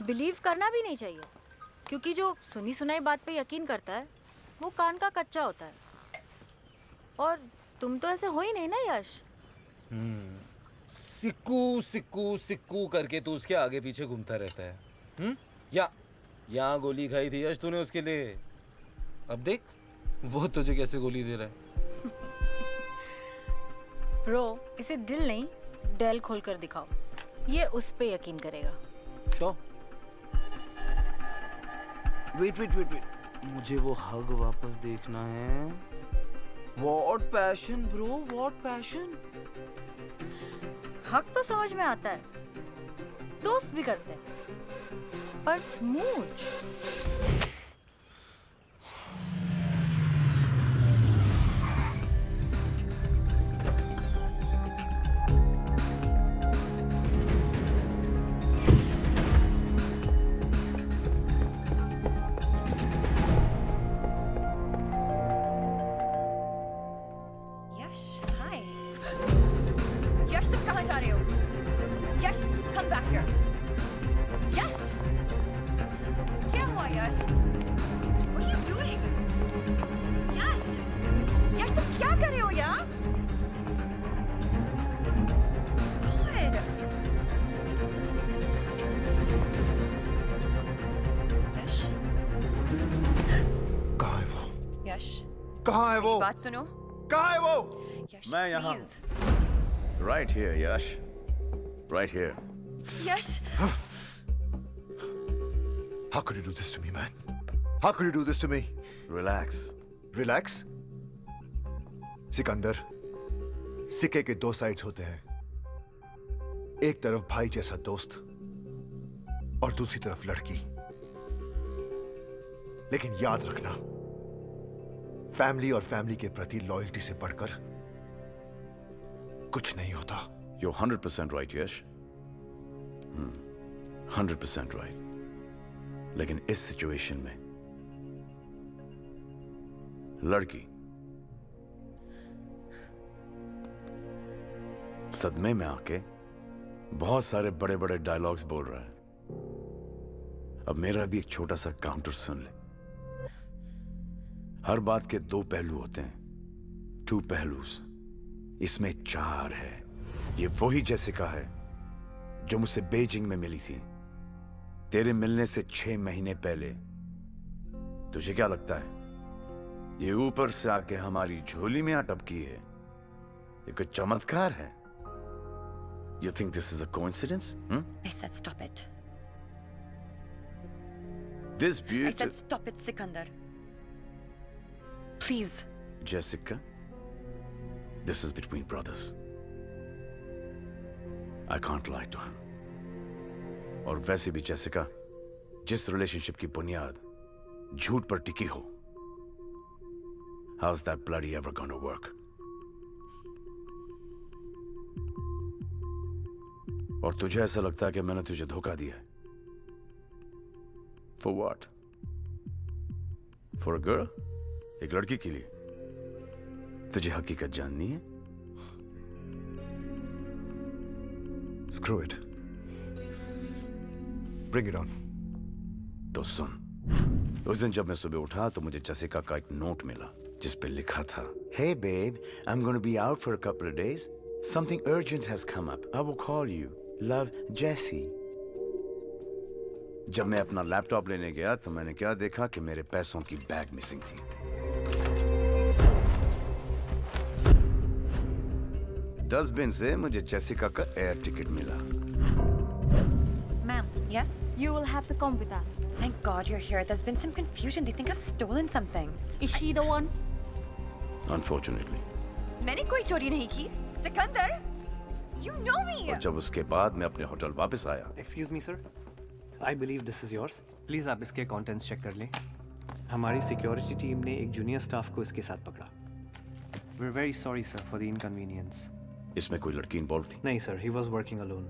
Believe करना भी नहीं चाहिए, क्योंकि जो सुनी सुनाई बात पे यकीन करता है वो कान का कच्चा होता है। और तुम तो ऐसे हो ही नहीं ना यश। सिक्कू सिक्कू सिक्कू करके तू उसके आगे पीछे घूमता रहता है। यहाँ गोली खाई थी यश तूने उसके लिए, अब देख वो तुझे कैसे गोली दे रहा है। ब्रो, इसे दिल नहीं डेल खोल कर दिखाओ, ये उस पे यकीन करेगा। So wait wait wait wait, मुझे वो हग वापस देखना है। What passion bro, what passion. हक तो समझ में आता है, दोस्त भी करते हैं, पर स्मूच। कहाँ है वो? बात सुनो। कहाँ है वो? यश, मैं यहाँ हूँ। Right here, Yash. Right here. Yash. How could you do this to me, man? How could you do this to me? Relax. Relax? Sikandar, सिक्के के दो साइड्स होते हैं। एक तरफ भाई जैसा दोस्त और दूसरी तरफ लड़की। लेकिन याद रखना, फैमिली और फैमिली के प्रति लॉयल्टी से बढ़कर कुछ नहीं होता। You're 100% right, Yash. 100% right. लेकिन इस सिचुएशन में लड़की सदमे में आके बहुत सारे बड़े बड़े डायलॉग्स बोल रहा है। अब मेरा भी एक छोटा सा काउंटर सुन ले। हर बात के दो पहलू होते हैं, टू पहलूस। इसमें चार है। ये वही जेसिका है जो मुझसे बीजिंग में मिली थी, तेरे मिलने से 6 महीने पहले। तुझे क्या लगता है ये ऊपर से आके हमारी झोली में अटकी है? ये कोई चमत्कार है? You think this is a coincidence? I said stop it. This I beautiful said stop it, Sikandar. Please. Jessica, this is between brothers. I can't lie to him. और वैसे भी जेसिका, जिस रिलेशनशिप की बुनियाद झूठ पर टिकी हो, how's that bloody ever gonna work? और तुझे ऐसा लगता है कि मैंने तुझे धोखा दिया है? For what? For a girl? एक लड़की के लिए? तुझे हकीकत जाननी है? Screw it. Bring it on. तो सुन, उस दिन जब मैं सुबह उठा तो मुझे जेसिका का एक नोट मिला जिस पे लिखा था, Hey babe, I'm going to be out for a couple of days. Something urgent has come up. I will call you. Love, Jessie. जब मैं अपना लैपटॉप लेने गया तो मैंने क्या देखा कि मेरे पैसों की बैग मिसिंग थी। डस्टबिन से मुझे जेसिका का एयर टिकट मिला। Ma'am. Yes? You will have to come with us. Thank God you're here. There's been some confusion. They think I've stolen something. Is she the one? Unfortunately. मैंने कोई चोरी नहीं की। Sikandar, you know me. और जब उसके बाद मैं अपने होटल वापस आया। Excuse me, sir. I believe this is yours. Please आप इसके contents check कर लें। हमारी सिक्योरिटी टीम ने एक जूनियर स्टाफ को इसके साथ पकड़ा। We're very sorry, sir, for the inconvenience. इसमें कोई लड़की इन्वॉल्व थी? नहीं sir, he was working alone.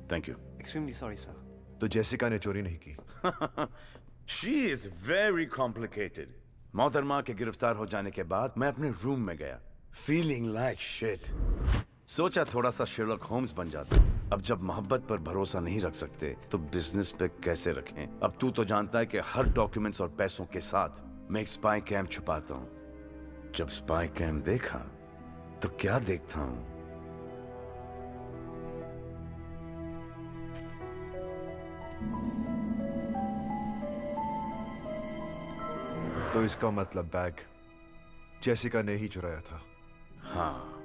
Thank you. Extremely sorry, sir. तो जेसिका ने चोरी नहीं की। She is very complicated. मोहतरमा के गिरफ्तार हो जाने के बाद मैं अपने रूम में गया, feeling like shit. सोचा थोड़ा सा शेरलॉक होम्स बन जाता। अब जब मोहब्बत पर भरोसा नहीं रख सकते तो बिजनेस पे कैसे रखें? अब तू तो जानता है कि हर डॉक्यूमेंट्स और पैसों के साथ मैं एक स्पाई कैम छुपाता हूँ। जब स्पाई कैम देखा तो क्या देखता हूँ? तो इसका मतलब बैग जेसिका ने ही चुराया था। हाँ,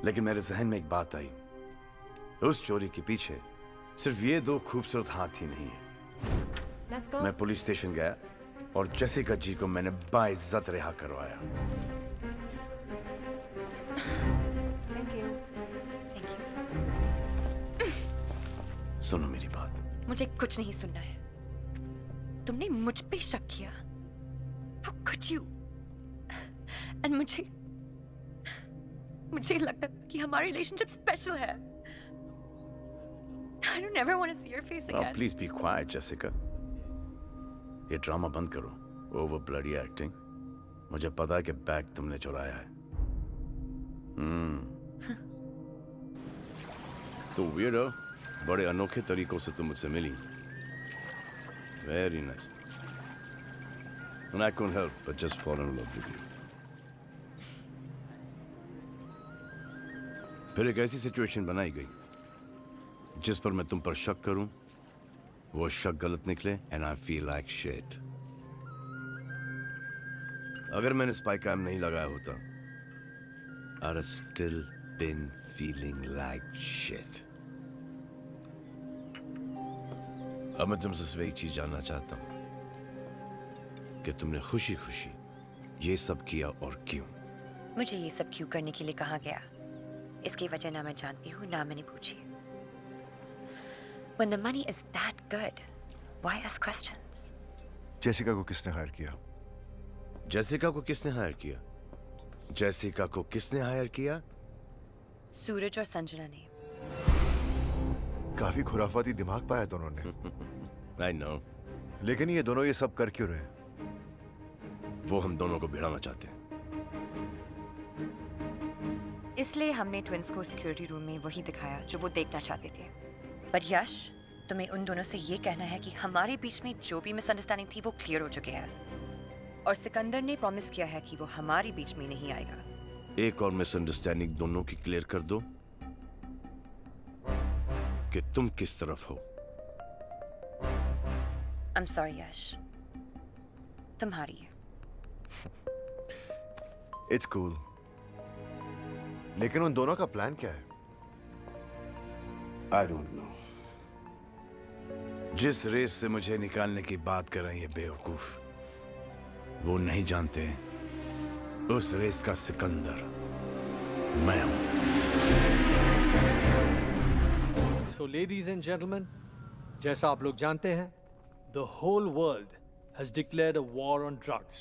लेकिन मेरे जहन में एक बात आई। उस चोरी के पीछे सिर्फ ये दो खूबसूरत हाथ ही नहीं है। Let's go. मैं पुलिस स्टेशन गया और जेसिका जी को मैंने बाइज्जत रिहा करवाया। Thank you. Thank you. सुनो मेरी बात। मुझे कुछ नहीं सुनना है। तुमने मुझ पे शक किया। How could you? And मुझे लगता था कि हमारा रिलेशनशिप स्पेशल है। I don't ever want to see your face Now, again. please be quiet, Jessica. ये ड्रामा बंद करो। Over bloody acting. मुझे पता है कि बैग तुमने चुराया है। तो weirdo, बड़े अनोखे तरीकों से तुम मुझसे मिली। Very nice. And I couldn't help but just fall in love with you. फिर एक ऐसी सिचुएशन बनाई गई जिस पर मैं तुम पर शक करूं, वो शक गलत निकले, and I feel like shit. अगर मैंने स्पाई कैम नहीं लगाया होता, I'd have still been feeling like shit. अब मैं तुमसे सिर्फ एक चीज जानना चाहता हूं कि तुमने खुशी खुशी ये सब किया और क्यों? मुझे ये सब क्यों करने के लिए कहा गया, इसकी वजह ना मैं जानती हूँ ना मैंने पूछी। When the money is that good, why ask questions? Jessica को किसने हायर किया? जेसिका को किसने हायर किया? जेसिका को किसने हायर किया? सूरज और संजना ने। काफी खुराफाती दिमाग पाया दोनों ने। I know. लेकिन ये दोनों ये सब कर क्यों रहे? वो हम दोनों को भिड़ाना चाहते हैं। इसलिए हमने ट्विंस को सिक्योरिटी रूम में वही दिखाया जो वो देखना चाहते थे। पर यश, तुम्हें उन दोनों से ये कहना है कि हमारे बीच में जो भी मिसअंडरस्टैंडिंग थी वो क्लियर हो चुके हैं, और सिकंदर ने प्रॉमिस किया है कि वो हमारे बीच में नहीं आएगा। एक और मिसअंडरस्टैंडिंग दोनों की क्लियर कर दो कि तुम किस तरफ हो। I'm sorry यश, तुम्हारी है। It's cool. लेकिन उन दोनों का प्लान क्या है? I don't know. जिस रेस से मुझे निकालने की बात कर रहे हैं ये बेवकूफ, वो नहीं जानते उस रेस का सिकंदर मैं हूं। So ladies and gentlemen, जैसा आप लोग जानते हैं, the whole world has declared a war on drugs.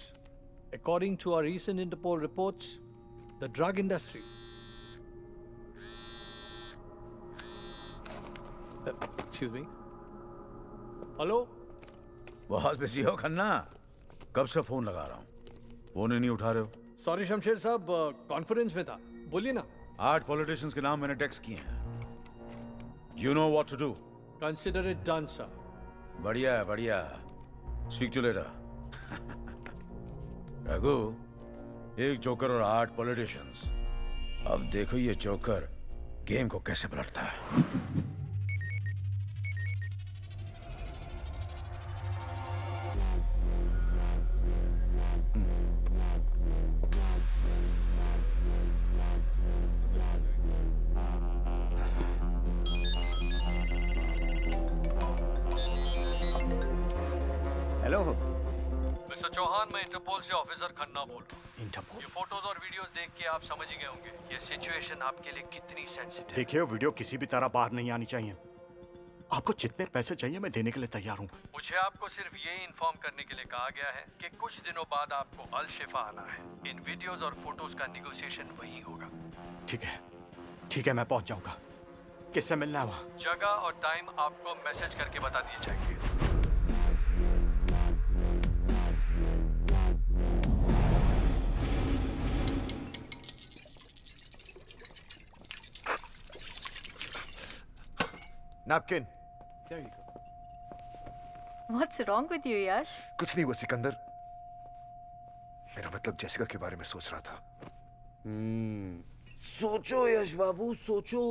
According to our recent Interpol reports, the drug industry. Excuse me. Hello. बहुत बिजी हो खन्ना, कब से फोन लगा रहा हूँ, फोन ही नहीं उठा रहे हो। सॉरी शमशेर साहब, कॉन्फ्रेंस में था, बोलिए ना। 8 पॉलिटिशियंस के नाम मैंने टेक्स्ट किए हैं। You know what to do. Consider it done, sir. बढ़िया है, बढ़िया। Speak to you later. Raghu, एक जोकर और 8 पॉलिटिशियंस। अब देखो ये जोकर गेम को कैसे पलटता है। हेलो मिस्टर चौहान, मैं इंटरपोल से ऑफिसर खन्ना बोल रहा हूँ। इंटरपोल? ये फोटोज और वीडियोस देख के आप समझ ही गए होंगे ये सिचुएशन आपके लिए कितनी सेंसिटिव है। देखिए, वीडियो किसी भी तरह बाहर नहीं आनी चाहिए। आपको जितने पैसे चाहिए मैं देने के लिए तैयार हूँ। मुझे आपको सिर्फ ये इन्फॉर्म करने के लिए कहा गया है कि कुछ दिनों बाद आपको अल शिफा आना है। इन वीडियोस और फोटोज का निगोशिएशन वही होगा। ठीक है, मैं पहुंच जाऊंगा। किससे मिलना है वहाँ? जगह और टाइम आपको मैसेज करके बता दिए जाएंगे। Napkin. There you go. What's wrong with you, Yash? कुछ नहीं हुआ सिकंदर, मेरा मतलब जेसिका के बारे में सोच रहा था। सोचो यश बाबू, सोचो।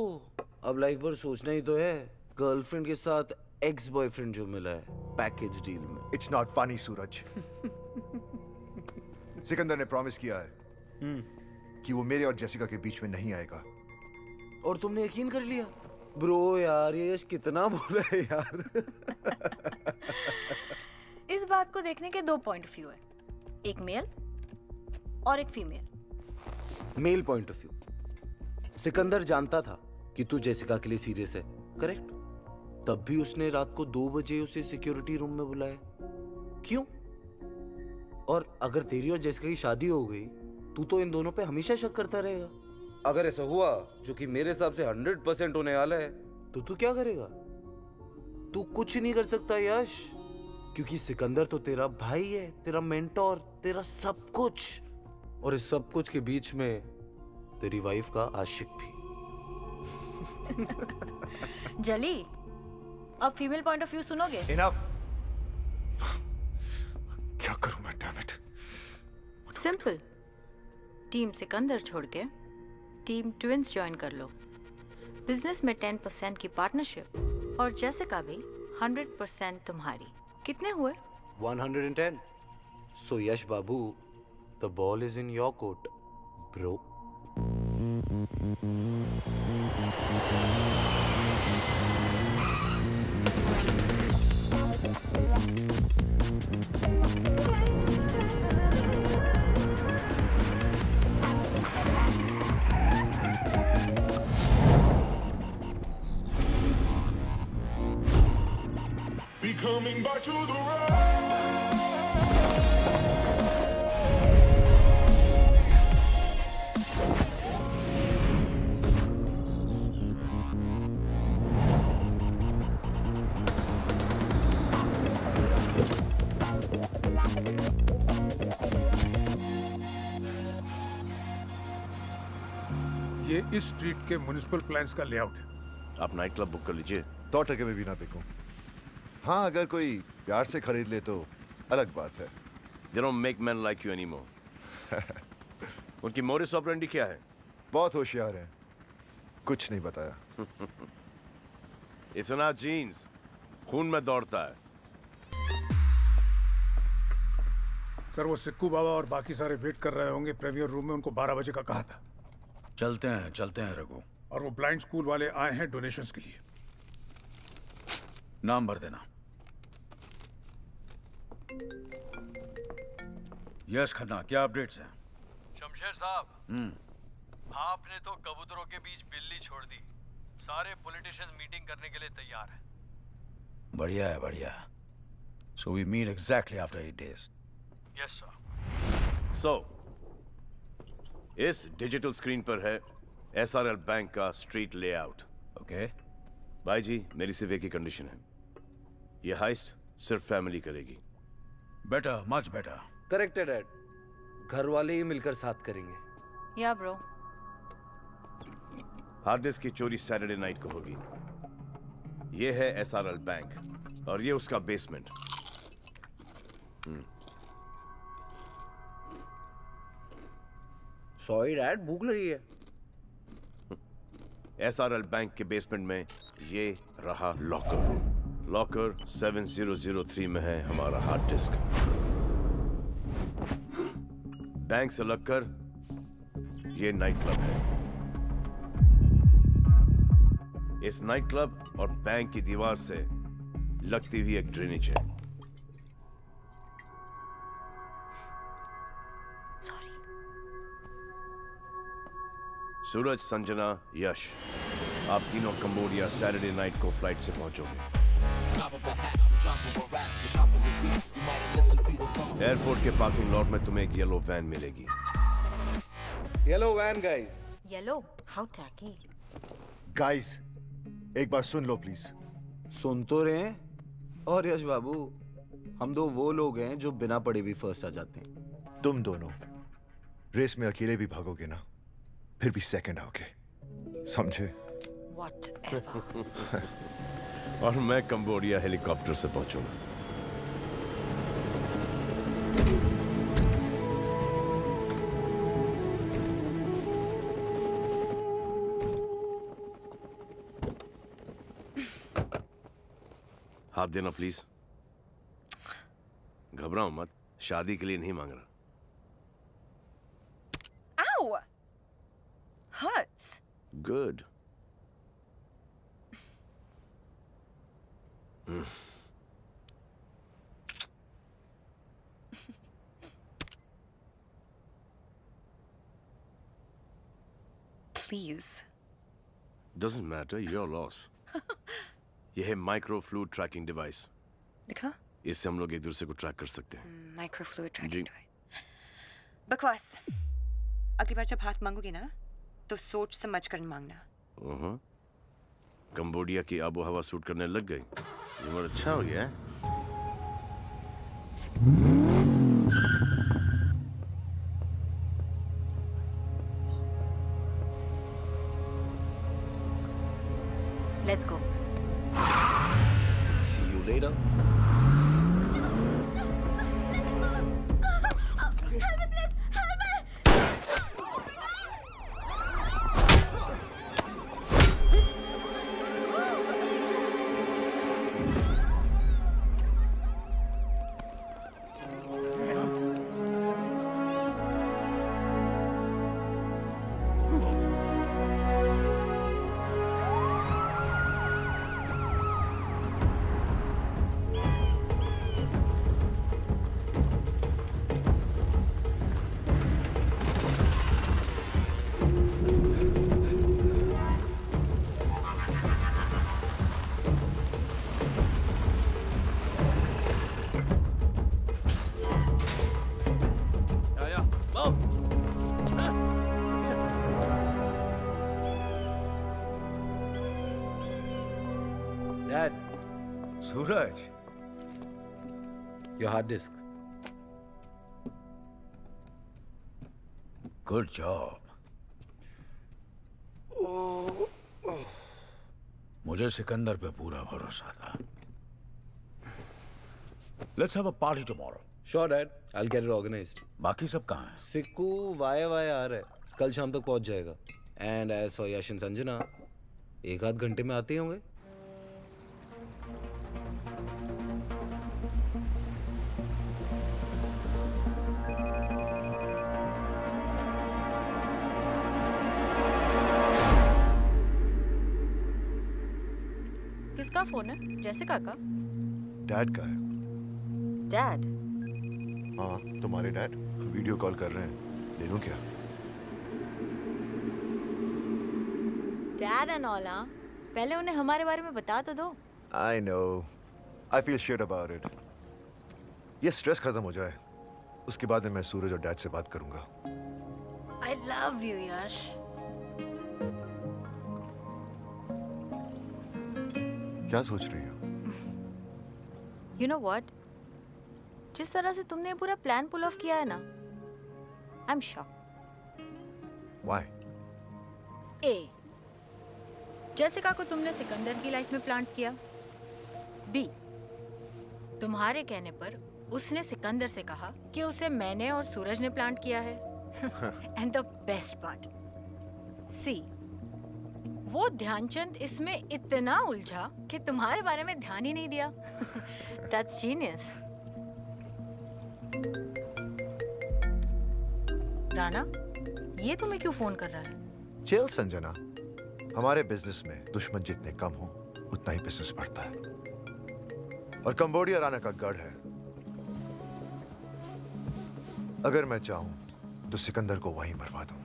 अब लाइफ भर सोचना ही तो है। गर्लफ्रेंड के साथ एक्स बॉयफ्रेंड जो मिला है पैकेज डील में। इट्स नॉट फनी सूरज। सिकंदर ने प्रॉमिस किया है कि वो मेरे और जेसिका के बीच में नहीं आएगा। और तुमने यकीन कर लिया? ब्रो यार, ये यश कितना बुरा है यार। इस बात को देखने के 2 पॉइंट ऑफ व्यू है, एक मेल और एक female. Male point of view, Sikandar जानता था कि तू जेसिका के लिए सीरियस है, करेक्ट? तब भी उसने रात को 2 बजे उसे सिक्योरिटी रूम में बुलाया। क्यों? और अगर तेरी और जेसिका की शादी हो गई, तू तो इन दोनों पे हमेशा शक करता रहेगा। अगर ऐसा हुआ, जो कि मेरे हिसाब से 100% होने वाला है, तो तू क्या करेगा? तू कुछ नहीं कर सकता यश, क्योंकि सिकंदर तो तेरा भाई है, तेरा मेंटोर, तेरा सब कुछ। और इस सब कुछ के बीच में तेरी वाइफ का आशिक भी। जली, अब फीमेल पॉइंट ऑफ व्यू सुनोगे? इनफ। क्या करूं मैं, damn it. Simple, team Sikandar छोड़ के टीम ट्विंस ज्वाइन कर लो। बिजनेस में 10% की पार्टनरशिप, और जेसिका भी 100% तुम्हारी। कितने हुए? 110। सो यश बाबू, The ball is in your court, bro. Be coming back to the road. ये इस स्ट्रीट के म्युनिसिपल प्लान्स का लेआउट है। आप नाइट क्लब बुक कर लीजिए। 100 टके में भी ना बिकूं। हाँ, अगर कोई प्यार से खरीद ले तो अलग बात है। They don't make men like you anymore. उनकी मोरिस ऑपरेंडी क्या है? बहुत होशियार हैं। कुछ नहीं बताया। इतना जीन्स खून में दौड़ता है। सर, वो सिक्कू बाबा और बाकी सारे वेट कर रहे होंगे प्रीवियर रूम में। उनको 12 बजे का कहा था। चलते हैं रघु। और वो ब्लाइंड स्कूल वाले आए हैं डोनेशंस के लिए। नाम भर देना। यश खन्ना, क्या अपडेट्स हैं? शमशेर साहब, आपने तो कबूतरों के बीच बिल्ली छोड़ दी। सारे पॉलिटिशियंस मीटिंग करने के लिए तैयार हैं। बढ़िया है, बढ़िया। So we meet exactly after 8 days. Yes sir. So, इस डिजिटल स्क्रीन पर है SRL बैंक का स्ट्रीट लेआउट। ओके भाई जी, मेरी सिर्फ एक ही कंडीशन है। ये हाइस्ट सिर्फ फैमिली करेगी। Better, much better. करेक्ट है डैड। घर वाले ही मिलकर साथ करेंगे। या ब्रो। हार्ड डिस्क की चोरी सैटरडे नाइट को होगी। ये है SRL बैंक और ये उसका बेसमेंट। सॉरी डैड, भूख लगी है। SRL बैंक के बेसमेंट में ये रहा लॉकर रूम। लॉकर 7003 में है हमारा हार्ड डिस्क। बैंक से लगकर ये नाइट क्लब है। इस नाइट क्लब और बैंक की दीवार से लगती हुई एक ड्रेनेज है। सूरज, संजना, यश, आप तीनों कंबोडिया सैटरडे नाइट को फ्लाइट से पहुंचोगे। एयरपोर्ट के पार्किंग लॉट में तुम्हें एक येलो वैन मिलेगी। Yellow van guys. Yellow? How tacky. Guys, एक बार सुन लो प्लीज। सुन तो रहे हैं। और यश बाबू, हम दो वो लोग हैं जो बिना पढ़े भी फर्स्ट आ जाते हैं। तुम दोनों रेस में अकेले भी भागोगे ना, फिर भी सेकंड आओगे, समझे? Whatever. और मैं कंबोडिया हेलीकॉप्टर से पहुंचूंगा। हाथ देना प्लीज। घबराओ मत, शादी के लिए नहीं मांग रहा। Ow! Hurts. Good. Please. Doesn't matter, your loss. यह है माइक्रो फ्लूइड ट्रैकिंग डिवाइस। दिखा? इससे हम लोग एक दूसरे को ट्रैक कर सकते हैं। Microfluid tracking device. बकवास। अगली बार जब हाथ मांगोगी ना, तो सोच समझ कर मांगना। कंबोडिया की आबो हवा सूट करने लग गई। उम्र अच्छा हो गया है। Let's go. See you later. Dad, Suraj, your hard disk. Good job. मुझे सिकंदर पे पूरा भरोसा था। Let's have a party tomorrow. Sure, Dad. I'll get it organized. बाकी सब कहाँ हैं? सिक्कू वाया वाया आ रहा है, कल शाम तक पहुंच जाएगा। And as for Yash and Sanjana, 1-8 घंटे में आते होंगे। किसका फोन है? जेसिका का? डैड का है। डैड? हाँ, तुम्हारे डैड वीडियो कॉल कर रहे हैं। ले लूं क्या? डैड एंड ऑल, हाँ? पहले उन्हें हमारे बारे में बता तो दो। I know. I feel shit about it. ये स्ट्रेस खत्म हो जाए, उसके बाद मैं सूरज और डैड से बात करूंगा। I love you, यश। क्या सोच रही हो? You know what? जिस तरह से तुमने ये पूरा प्लान पुल ऑफ किया है ना, I'm shocked. Why? A. Jessica को तुमने सिकंदर की लाइफ में प्लांट किया। B. तुम्हारे कहने पर उसने सिकंदर से कहा कि उसे मैंने और सूरज ने प्लांट किया है। And the best part. C. वो ध्यानचंद इसमें इतना उलझा कि तुम्हारे बारे में ध्यान ही नहीं दिया। That's genius. राणा, ये तुम्हें क्यों फोन कर रहा है? चिल संजना, हमारे बिजनेस में दुश्मन जितने कम हो उतना ही बिजनेस बढ़ता है। और कंबोडिया राणा का गढ़ है। अगर मैं चाहूं तो सिकंदर को वहीं मरवा दूं,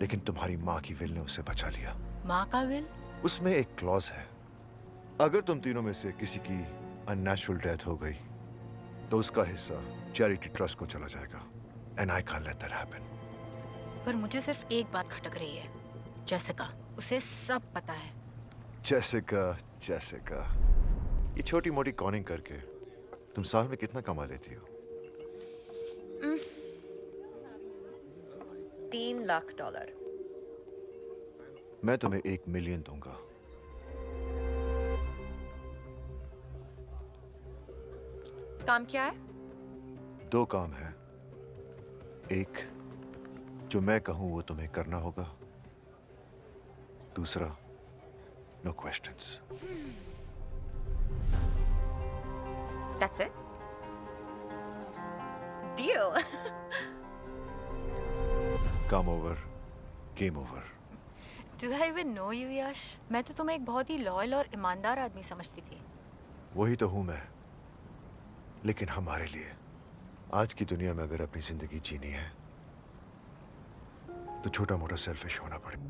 लेकिन तुम्हारी माँ की विल ने उसे बचा लिया। माँ का विल? उसमें एक क्लॉज है, अगर तुम तीनों में से किसी की अननेचुरल डेथ हो गई तो उसका हिस्सा चैरिटी ट्रस्ट को चला जाएगा। And I can't let that happen. पर मुझे सिर्फ एक बात खटक रही है, जेसिका, उसे सब पता है। जेसिका, ये छोटी मोटी कॉनिंग करके तुम साल में कितना कमा लेती हो? $3 लाख। मैं तुम्हें 1 मिलियन दूंगा। काम क्या है? 2 काम है। एक, जो मैं कहूं वो तुम्हें करना होगा। दूसरा, no questions. That's it? Deal. काम over, game over. Do I even know you, Yash? मैं तो तुम्हें एक बहुत ही लॉयल और ईमानदार आदमी समझती थी। वही तो हूं मैं, लेकिन हमारे लिए आज की दुनिया में अगर अपनी जिंदगी जीनी है तो छोटा मोटा सेल्फिश होना पड़े।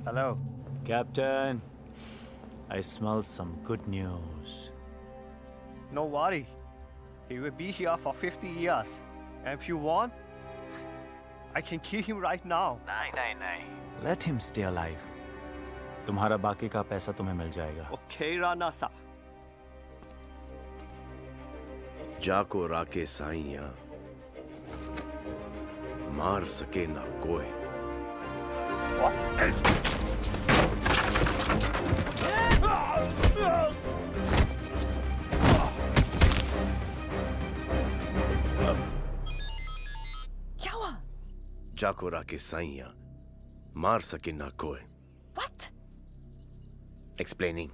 Hello. Captain, I smell some good news. No worry. He will be here for 50 years. And if you want, I can kill him right now. नहीं. Let him stay alive. तुम्हारा बाकी का पैसा तुम्हें मिल जाएगा। Okay, Rana sir. जाको राके साइया, मार सके ना कोई। जाको राके साइया मार सके ना कोई। What? Explaining.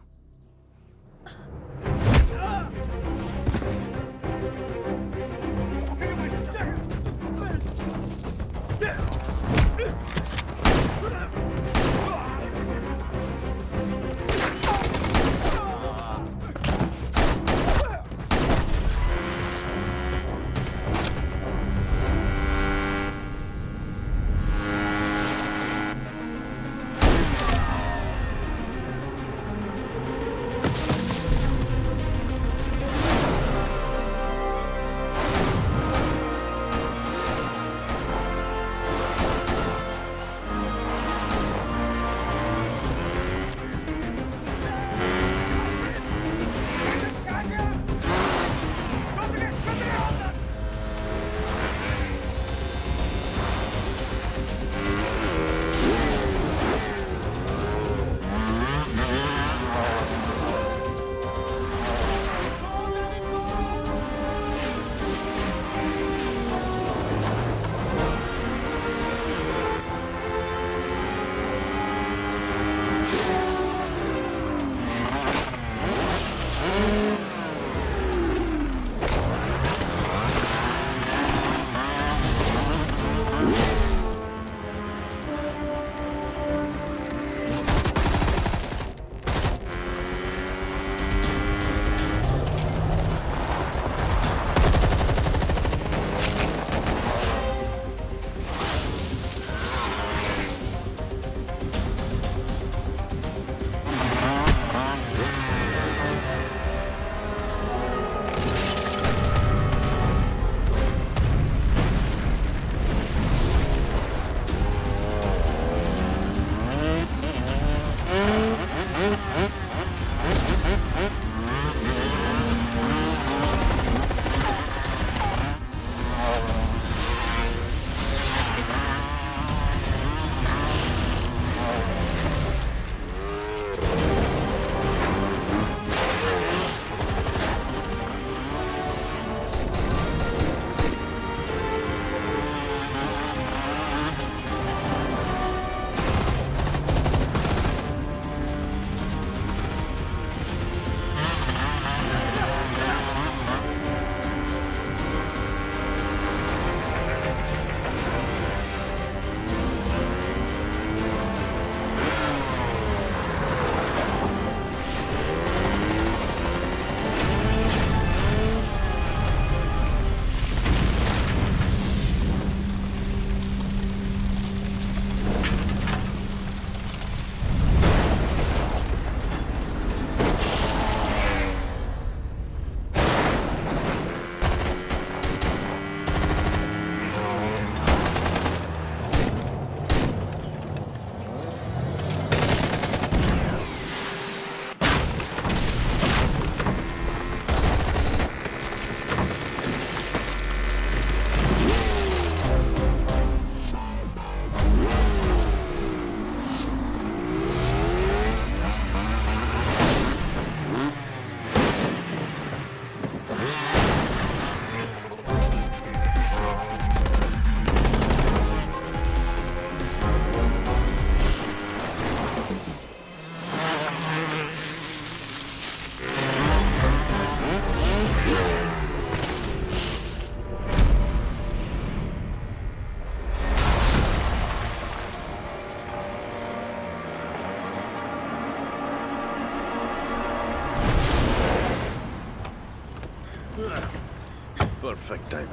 Perfect time.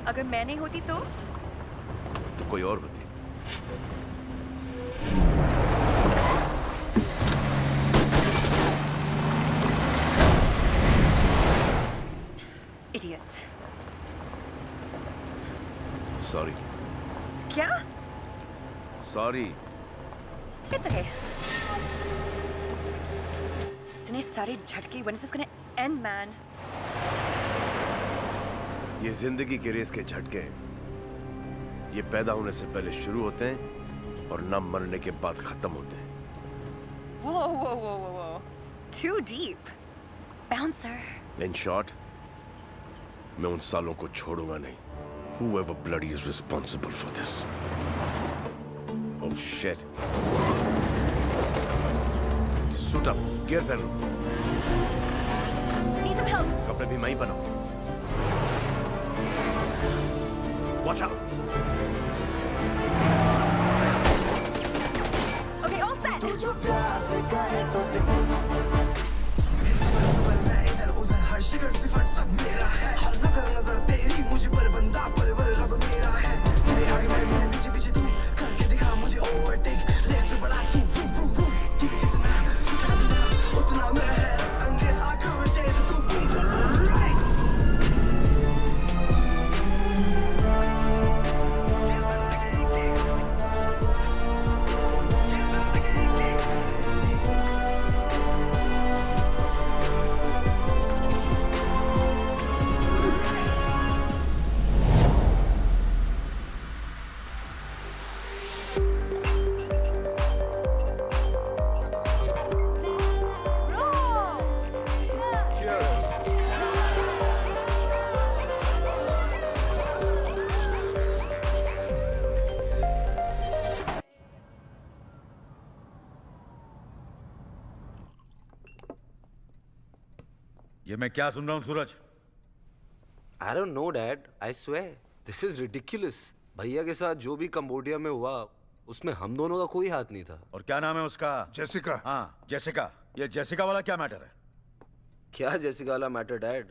अगर मैं नहीं होती तो कोई और होती। Idiots. सॉरी। क्या? सॉरी। It's okay. इतने सारे झटके, when is this gonna end, man? ये जिंदगी के रेस के झटके हैं। ये पैदा होने से पहले शुरू होते हैं और न मरने के बाद खत्म होते हैं। Whoa, whoa, whoa, whoa, whoa. Too deep. Bouncer. In short, मैं उन सालों को छोड़ूंगा नहीं। Whoever bloody is responsible for this. Oh shit. Suit up. Gear पहन लो. Need some help. कपड़े भी मैं ही बनाऊं. Watch out. Okay, all set. हर शिखर सिफर सब मेरा है हर नजर नजर तेरी मुझे पर बंदा पर रब मेरा है मेरे आगे मैं मेरे पीछे पीछे तू करके दिखा मुझे ओवरटेक रेस बढ़ा तू वूम वूम वूम तू जितना सोचा ना उतना मैं है अंग्रेज आंखों में चेज तू बूम बूम राइस ये मैं क्या सुन रहा हूँ सूरज? I don't know, Dad. I swear. This is ridiculous. भैया के साथ जो भी कंबोडिया में हुआ उसमें हम दोनों का कोई हाथ नहीं था. और क्या नाम है उसका? जेसिका. हाँ, जेसिका. ये जेसिका वाला क्या मैटर है? क्या जेसिका वाला मैटर, डैड?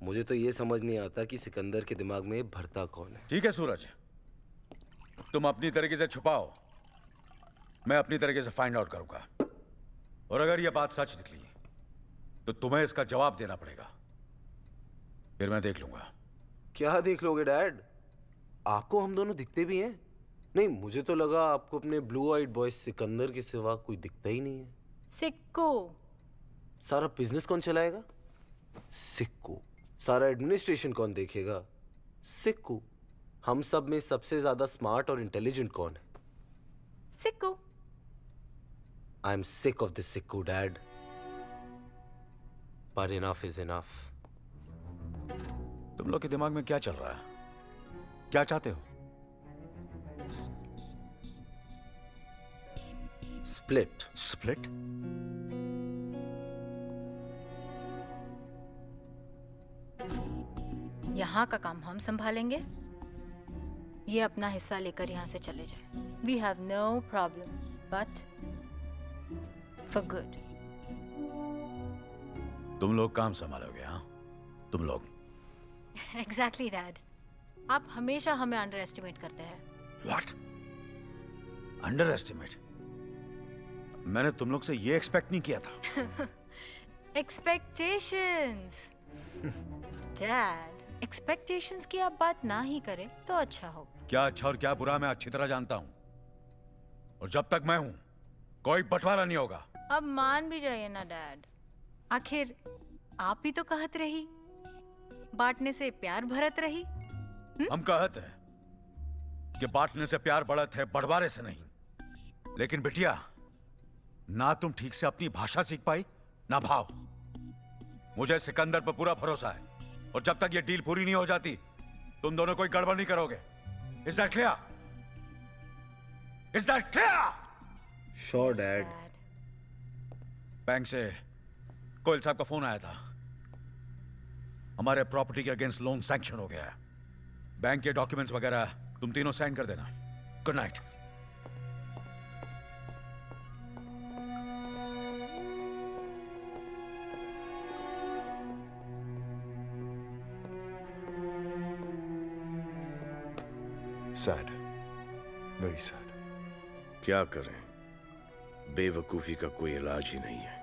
मुझे तो ये समझ नहीं आता कि सिकंदर के दिमाग में भरता कौन है. ठीक है सूरज, तुम अपनी तरीके से छुपाओ, मैं अपनी तरीके से फाइंड आउट करूंगा. और अगर ये बात सच निकली तो तुम्हें इसका जवाब देना पड़ेगा. फिर मैं देख लूंगा. क्या देख लोगे, डैड? आपको हम दोनों दिखते भी हैं? नहीं, मुझे तो लगा आपको अपने ब्लू आइड बॉय सिकंदर के सिवा कोई दिखता ही नहीं है. सिक्कू. सारा बिजनेस कौन चलाएगा? सिक्कू. सारा एडमिनिस्ट्रेशन कौन देखेगा? सिक्कू. हम सब में सबसे ज्यादा स्मार्ट और इंटेलिजेंट कौन है? सिक्कू. I am sick of this Sikku, dad. But enough is enough. तुम लोग के दिमाग में क्या चल रहा है? क्या चाहते हो? Split. Split? यहाँ का काम हम संभालेंगे, ये अपना हिस्सा लेकर यहाँ से चले जाए. We have no problem, but for good. तुम लोग काम संभालोगे? हाँ, तुम लोग. Exactly, Dad. आप हमेशा हमें अंडर एस्टिमेट करते हैं. What? Under estimate? मैंने तुम लोग से ये एक्सपेक्ट नहीं किया था. Expectations. Dad, expectations की आप बात ना ही करें तो अच्छा हो. क्या अच्छा और क्या बुरा मैं अच्छी तरह जानता हूँ. और जब तक मैं हूँ कोई बंटवारा नहीं होगा. अब मान भी जाइए ना, डैड. आखिर आप ही तो कहत रही, बांटने से प्यार भरत रही. हम कहत हैं कि बांटने से प्यार बढ़त है, बंटवारे से नहीं. लेकिन बिटिया, ना तुम ठीक से अपनी भाषा सीख पाई ना भाव. मुझे सिकंदर पर पूरा भरोसा है और जब तक ये डील पूरी नहीं हो जाती तुम दोनों कोई गड़बड़ नहीं करोगे. Is that clear? Is that clear? Sure, Dad. Bank से कोयल साहब का फोन आया था. हमारे प्रॉपर्टी के अगेंस्ट लोन सैंक्शन हो गया है. बैंक के डॉक्यूमेंट्स वगैरह तुम तीनों साइन कर देना. Good night. Sad, very sad. क्या करें, बेवकूफी का कोई इलाज ही नहीं है.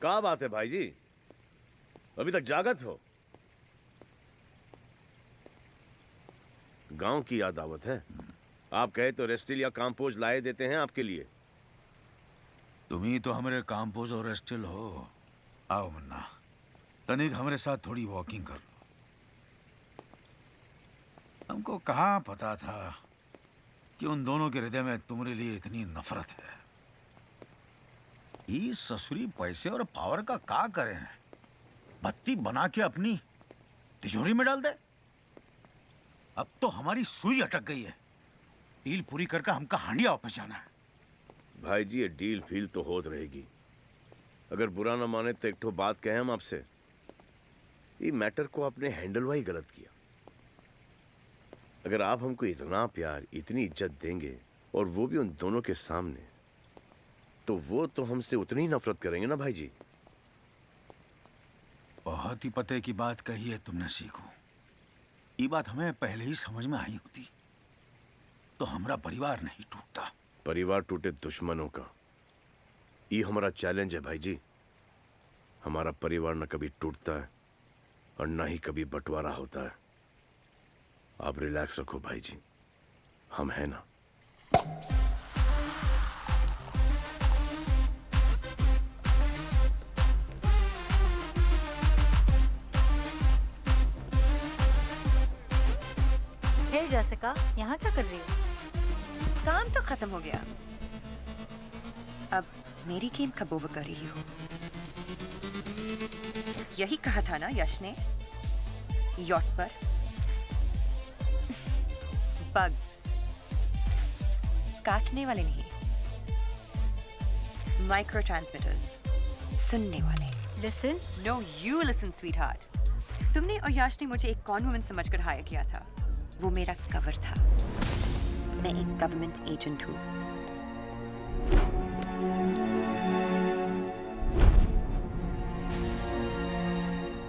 क्या बात है भाई जी, अभी तक जागत हो? गांव की याद आवत है। आप कहे तो रेस्टिल या काम्पोज लाए देते हैं आपके लिए। तुम ही तो हमारे काम्पोज और रेस्टिल हो। आओ मुन्ना, तनिक हमारे साथ थोड़ी वॉकिंग कर लो। हमको कहाँ पता था कि उन दोनों के हृदय में तुम्हारे लिए इतनी नफरत है। ये ससुरी पैसे और पावर का क्या करें? बत्ती बना के अपनी तिजोरी में डाल दे। अब तो हमारी सुई अटक गई है। डील पूरी करके हमका हांडिया वापस जाना है। भाई जी, ये डील फील तो होत रहेगी। अगर बुरा ना माने तो एक ठो बात कहें हम आपसे। ये मैटर को आपने हैंडल वाही गलत किया। अगर आप हमको इतना प्यार, इतनी इज्जत देंगे और वो भी उन दोनों के सामने, तो वो तो हमसे उतनी ही नफरत करेंगे ना भाई जी। बहुत ही पते की बात कही है तुमने सीखो। ये बात हमें पहले ही समझ में आई होती तो हमारा परिवार नहीं टूटता। परिवार टूटे दुश्मनों का, ये हमारा चैलेंज है भाई जी। हमारा परिवार न कभी टूटता है और न ही कभी बंटवारा होता है। आप रिलैक्स रखो भाई जी, हम हैं ना। हे जैसिका, यहाँ क्या कर रही हो? काम तो खत्म हो गया, अब मेरी गेम कब ओवर कर रही हो? यही कहा था ना यश ने, यॉट पर बग्स काटने वाले नहीं, माइक्रो ट्रांसमिटर्स सुनने वाले। Listen. No you listen sweetheart. तुमने और यश ने मुझे एक कॉन वुमन समझकर हायर किया था। वो मेरा कवर था। मैं एक गवर्नमेंट एजेंट हूँ।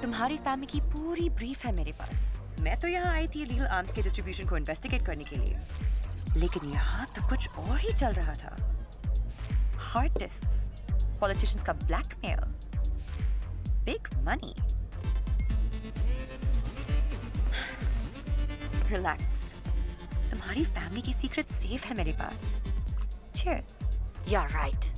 तुम्हारी फैमिली की पूरी ब्रीफ है मेरे पास। मैं तो यहाँ आई थी लीगल आर्म्स के डिस्ट्रीब्यूशन को इन्वेस्टिगेट करने के लिए, लेकिन यहाँ तो कुछ और ही चल रहा था। हार्ड डिस्क्स, पॉलिटिशियंस का ब्लैकमेल, बिग मनी। रिलैक्स, तुम्हारी फैमिली की सीक्रेट सेफ है मेरे पास। चीयर्स। या राइट।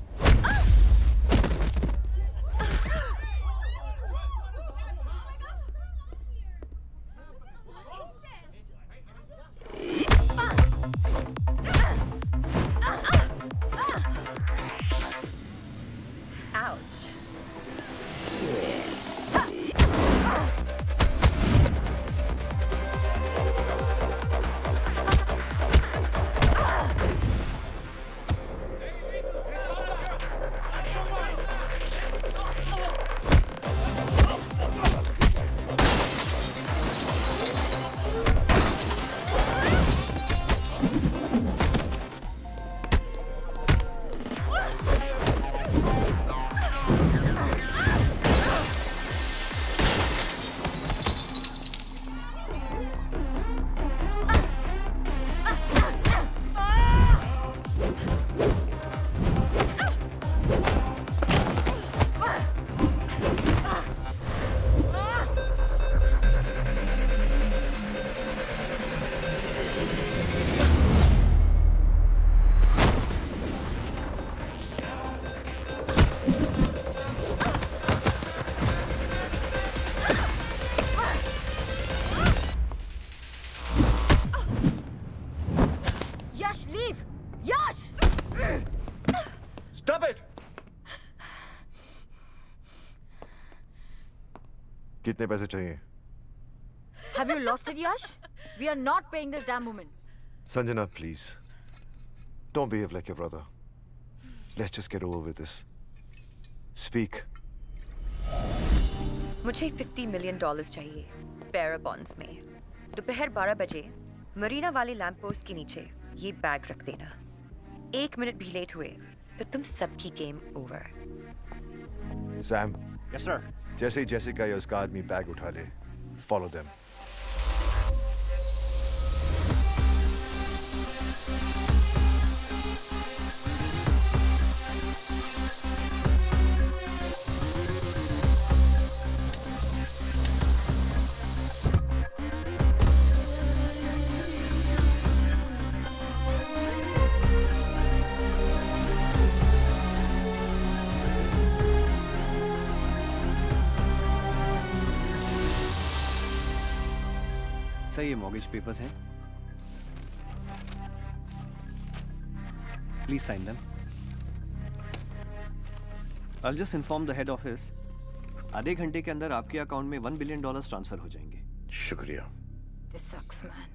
कितने पैसे चाहिए? Have you lost it, Yash? We are not paying this damn woman. Sanjana, please. Don't behave like your brother. Let's just get over with this. Speak. मुझे $50 million चाहिए बेarer bonds में। दोपहर 12 बजे मरीना वाले लैंप पोस्ट के नीचे ये बैग रख देना। 1 मिनट भी लेट हुए तो तुम सबकी game over. Sam. Yes, sir. जैसे ही जेसिका या उसका आदमी बैग उठा ले, follow them. सर ये मॉर्गेज पेपर्स हैं, please sign them. I'll just inform the head office. आधे घंटे के अंदर आपके अकाउंट में $1 बिलियन ट्रांसफर हो जाएंगे। शुक्रिया। This sucks, man.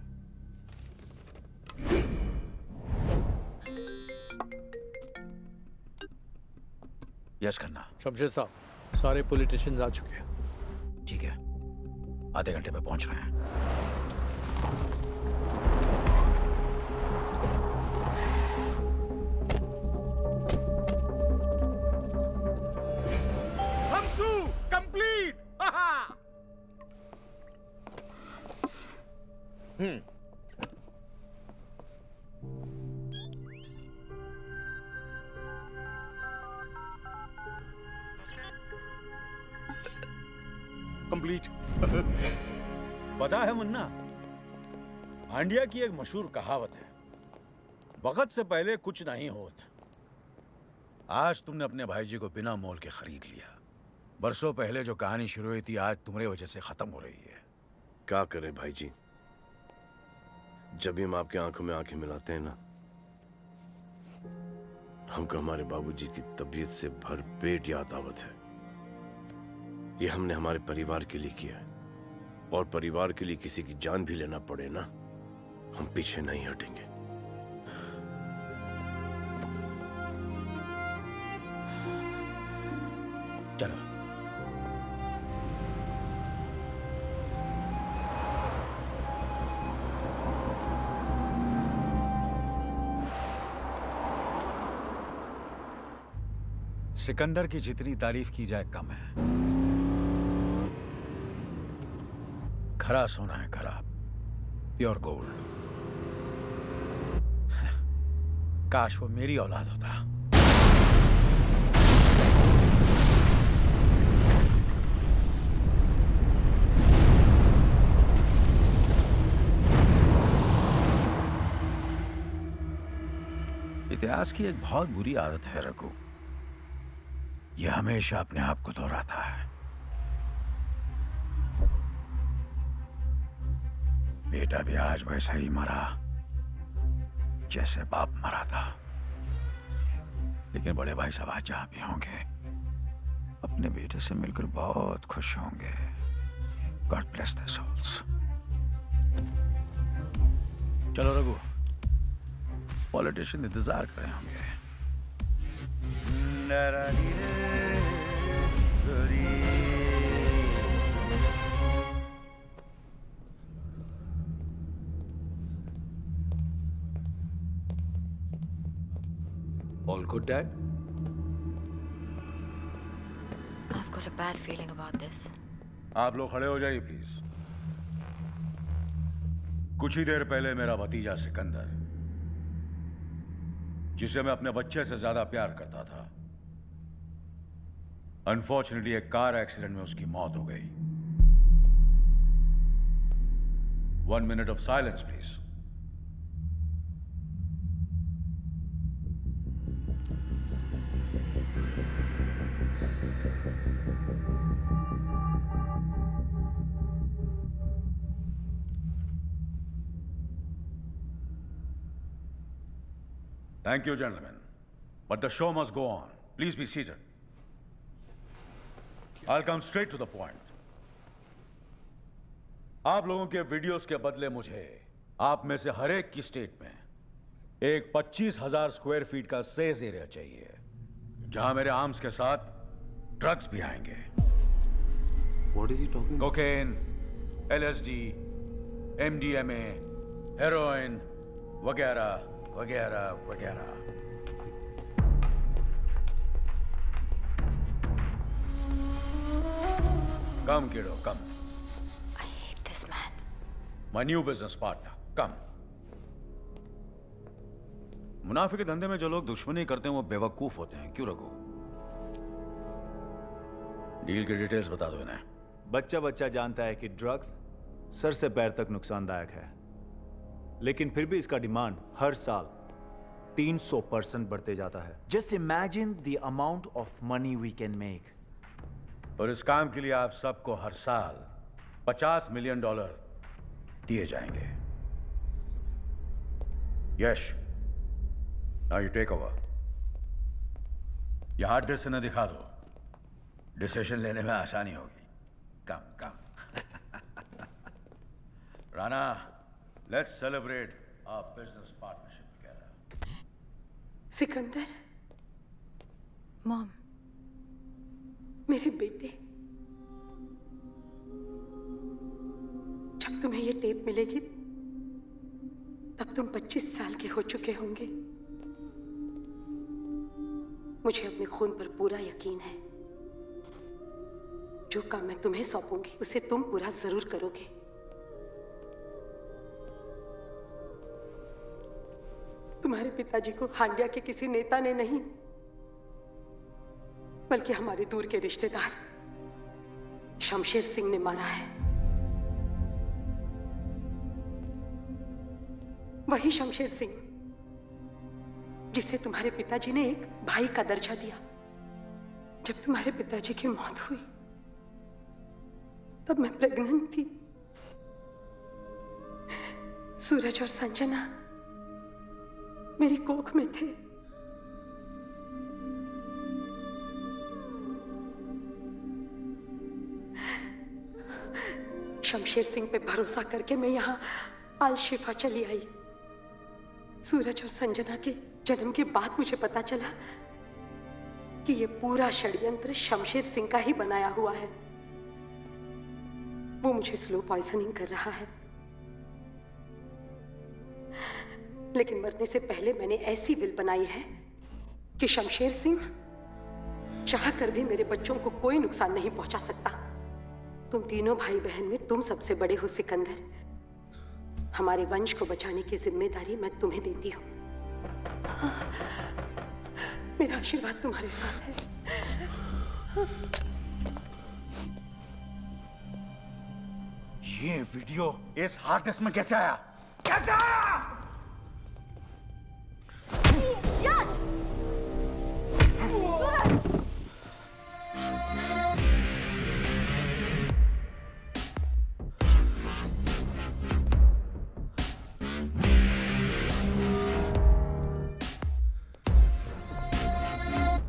Yes Khanna. Shamsher साहब, सारे पॉलिटिशियंस आ चुके हैं। ठीक है, आधे घंटे में पहुंच रहे हैं। Samsu, complete! कंप्लीट। पता है मुन्ना, हांडिया की एक मशहूर कहावत है, वक्त से पहले कुछ नहीं होता। आज तुमने अपने भाई जी को बिना मोल के खरीद लिया। बरसों पहले जो कहानी शुरू हुई थी, आज तुम्हारी वजह से खत्म हो रही है। क्या करें भाई जी, जब भी हम आपकी आंखों में आंखें मिलाते हैं ना, हमको हमारे बाबूजी की तबीयत से भरपेट याद आवत है। ये हमने हमारे परिवार के लिए किया है, और परिवार के लिए किसी की जान भी लेना पड़े ना, हम पीछे नहीं हटेंगे। चलो। सिकंदर की जितनी तारीफ की जाए कम है। खरा सोना है, खरा प्योर गोल्ड। काश वो मेरी औलाद होता। इतिहास की एक बहुत बुरी आदत है रघु, ये हमेशा अपने आप को दोहराता है। बेटा भी आज वैसा ही मरा जैसे बाप मरा था, लेकिन बड़े भाई साहब आज जहां भी होंगे अपने बेटे से मिलकर बहुत खुश होंगे। God bless their souls. चलो रघु, पॉलिटिशियन इंतजार कर रहे होंगे। All good, Dad? I've got a bad feeling about this. आप लोग खड़े हो जाइए प्लीज। कुछ ही देर पहले मेरा भतीजा सिकंदर, जिसे मैं अपने बच्चे से ज्यादा प्यार करता था, अनफॉर्चुनेटली एक कार एक्सीडेंट में उसकी मौत हो गई। 1 minute of silence, please. Thank you, gentlemen. But the show must go on. Please be seated. I'll come straight to the point. आप लोगों के वीडियोस के बदले मुझे आप में से हर एक की स्टेट में एक 25,000 स्क्वायर फीट का सेज एरिया चाहिए, जहां मेरे आर्म्स के साथ ड्रग्स भी आएंगे। What is he talking about? Cocaine, LSD, MDMA, heroin वगैरह वगैरह वगैरह। कम किडो, कम। I hate this man. My new business partner, कम। मुनाफे के धंधे में जो लोग दुश्मनी करते हैं वो बेवकूफ होते हैं, क्यों रघु? डील की डिटेल्स बता दो इन्हें। बच्चा बच्चा जानता है कि ड्रग्स सर से पैर तक नुकसानदायक है, लेकिन फिर भी इसका डिमांड हर साल 300% बढ़ते जाता है। Just imagine the amount of money we can make. और इस काम के लिए आप सबको हर साल $50 मिलियन दिए जाएंगे। Yash, now you take over. यह हार्ड डिस्क न दिखा दो, डिसीजन लेने में आसानी होगी। Come come. Rana, let's celebrate our business partnership together. Sikandar, mom, मेरे बेटे, जब तुम्हें ये टेप मिलेगी तब तुम 25 साल के हो चुके होंगे। मुझे अपने खून पर पूरा यकीन है। जो काम मैं तुम्हें सौंपूंगी उसे तुम पूरा जरूर करोगे। तुम्हारे पिताजी को हांडिया के किसी नेता ने नहीं, बल्कि हमारे दूर के रिश्तेदार शमशेर सिंह ने मारा है। वही शमशेर सिंह जिसे तुम्हारे पिताजी ने एक भाई का दर्जा दिया। जब तुम्हारे पिताजी की मौत हुई तब मैं प्रेग्नेंट थी। सूरज और संजना मेरी कोख में थे। शमशेर सिंह पे भरोसा करके मैं यहां अल शिफा चली आई। सूरज और संजना के जन्म के बाद मुझे पता चला कि ये पूरा षड्यंत्र शमशेर सिंह का ही बनाया हुआ है। वो मुझे स्लो पॉइजनिंग कर रहा है, लेकिन मरने से पहले मैंने ऐसी विल बनाई है कि शमशेर सिंह चाह कर भी मेरे बच्चों को कोई नुकसान नहीं पहुंचा सकता। तुम तीनों भाई बहन में तुम सबसे बड़े हो सिकंदर। हमारे वंश को बचाने की जिम्मेदारी मैं तुम्हें देती हूँ। मेरा आशीर्वाद तुम्हारे साथ है। ये वीडियो इस हार्ड डिस्क में कैसे आया? कैसे आया? यश! सूरज!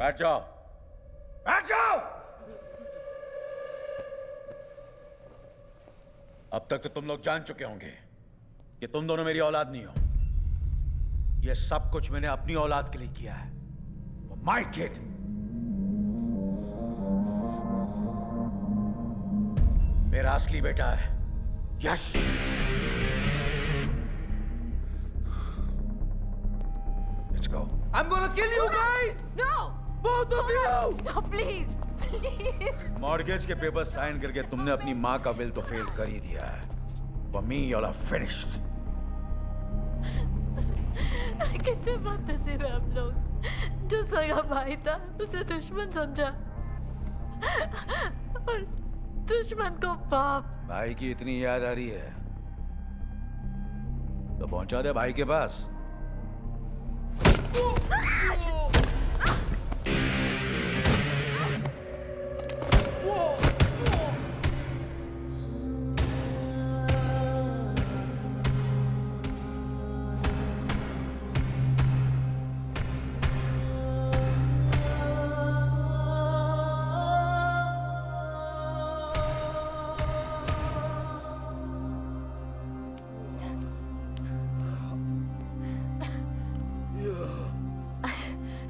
बैठ जाओ, बैठ जाओ। अब तक तो तुम लोग जान चुके होंगे कि तुम दोनों मेरी औलाद नहीं हो। यह सब कुछ मैंने अपनी औलाद के लिए किया है। वो माय किड। मेरा असली बेटा है यश। Let's go. I'm gonna kill you guys! No! Both of you! No, please! Please! Mortgage के पेपर साइन करके तुमने अपनी माँ का विल तो फेल कर ही दिया है। For me, you're finished. कितने बदनसीब है हम लोग। जो सगा भाई था उसे दुश्मन समझा और दुश्मन को बाप। भाई की इतनी याद आ रही है तो पहुंचा दे भाई के पास।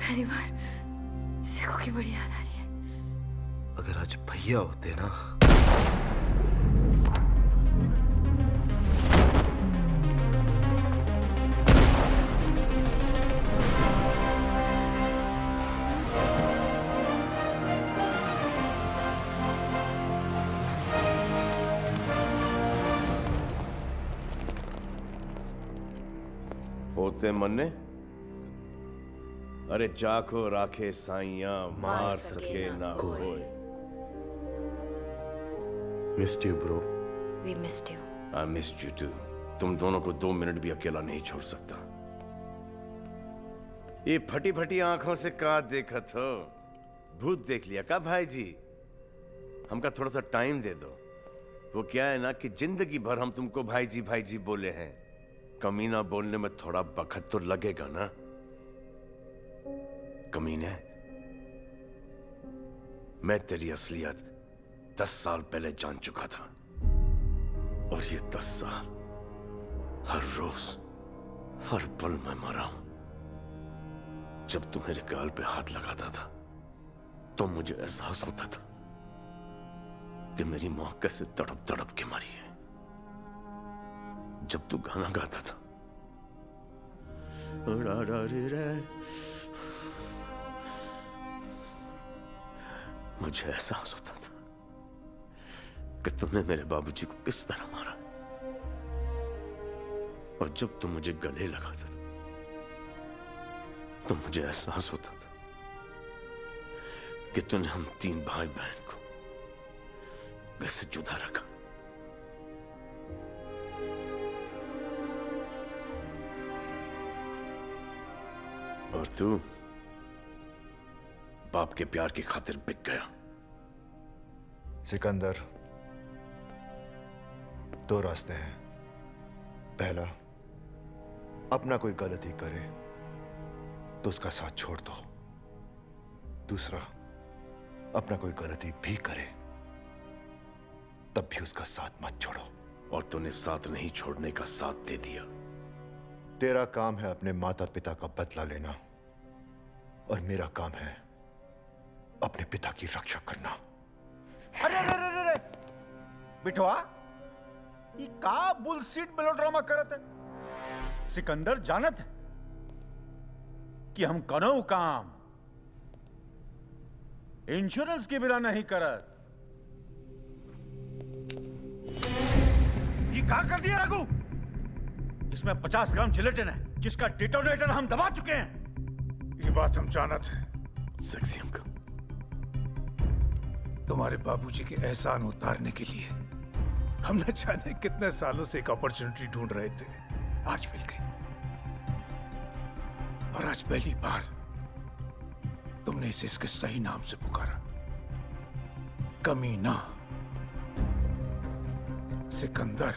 पहली बार सिखों की बड़ी याद आ रही है। अगर आज भैया होते ना। होते मन्ने, अरे जाको राखे साइया मार सके ना कोई। Missed you, bro. We missed you. I missed you too. तुम दोनों को 2 मिनट भी अकेला नहीं छोड़ सकता। ये फटी फटी आंखों से का देखा हो? भूत देख लिया का भाई जी? हमका थोड़ा सा टाइम दे दो। वो क्या है ना कि जिंदगी भर हम तुमको भाई जी बोले हैं। कमीना बोलने में थोड़ा वक्त तो लगेगा ना। कमीने, मैं तेरी असलियत 10 साल पहले जान चुका था, और ये 10 साल हर रोज हर पल मैं मरा हूं। जब तू मेरे गाल पे हाथ लगाता था तो मुझे एहसास होता था कि मेरी मां कैसे तड़प तड़प के मरी है। जब तू गाना गाता था, मुझे एहसास होता था कि तूने मेरे बाबूजी को किस तरह मारा। और जब तू मुझे गले लगाता था तो मुझे एहसास होता था कि तूने हम 3 भाई बहन को कैसे जुदा रखा। और तू बाप के प्यार की खातिर बिक गया। सिकंदर, 2 रास्ते हैं। पहला, अपना कोई गलती करे तो उसका साथ छोड़ दो। दूसरा, अपना कोई गलती भी करे तब भी उसका साथ मत छोड़ो। और तूने साथ नहीं छोड़ने का साथ दे दिया। तेरा काम है अपने माता पिता का बदला लेना, और मेरा काम है अपने पिता की रक्षा करना। अरे अरे अरे अरे बिठवा, ये का बुलशीट मेलोड्रामा करत है। सिकंदर जानत है कि हम कनो काम इंश्योरेंस के बिना नहीं करत। ये क्या कर दिया रघु? इसमें 50 ग्राम जिलेटिन है जिसका डिटोनेटर हम दबा चुके हैं। ये बात हम जानत हैं। सेक्सी अंकल, तुम्हारे बाबूजी के एहसान उतारने के लिए हम न जाने कितने सालों से एक अपॉर्चुनिटी ढूंढ रहे थे। आज मिल गई, और आज पहली बार तुमने इसे इसके सही नाम से पुकारा, कमीना। सिकंदर,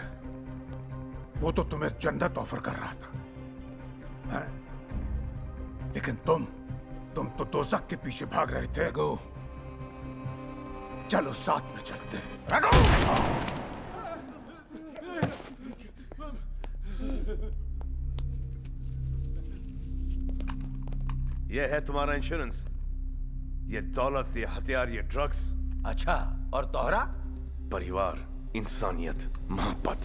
वो तो तुम्हें जन्नत ऑफर कर रहा था, है? लेकिन तुम तो दोज़ख के पीछे भाग रहे थे। रघु, चलो साथ में चलते हैं। रघु! ये है तुम्हारा इंश्योरेंस। ये दौलत, ये हथियार, ये ड्रग्स। अच्छा, और तोहरा? परिवार, इंसानियत, मोहब्बत।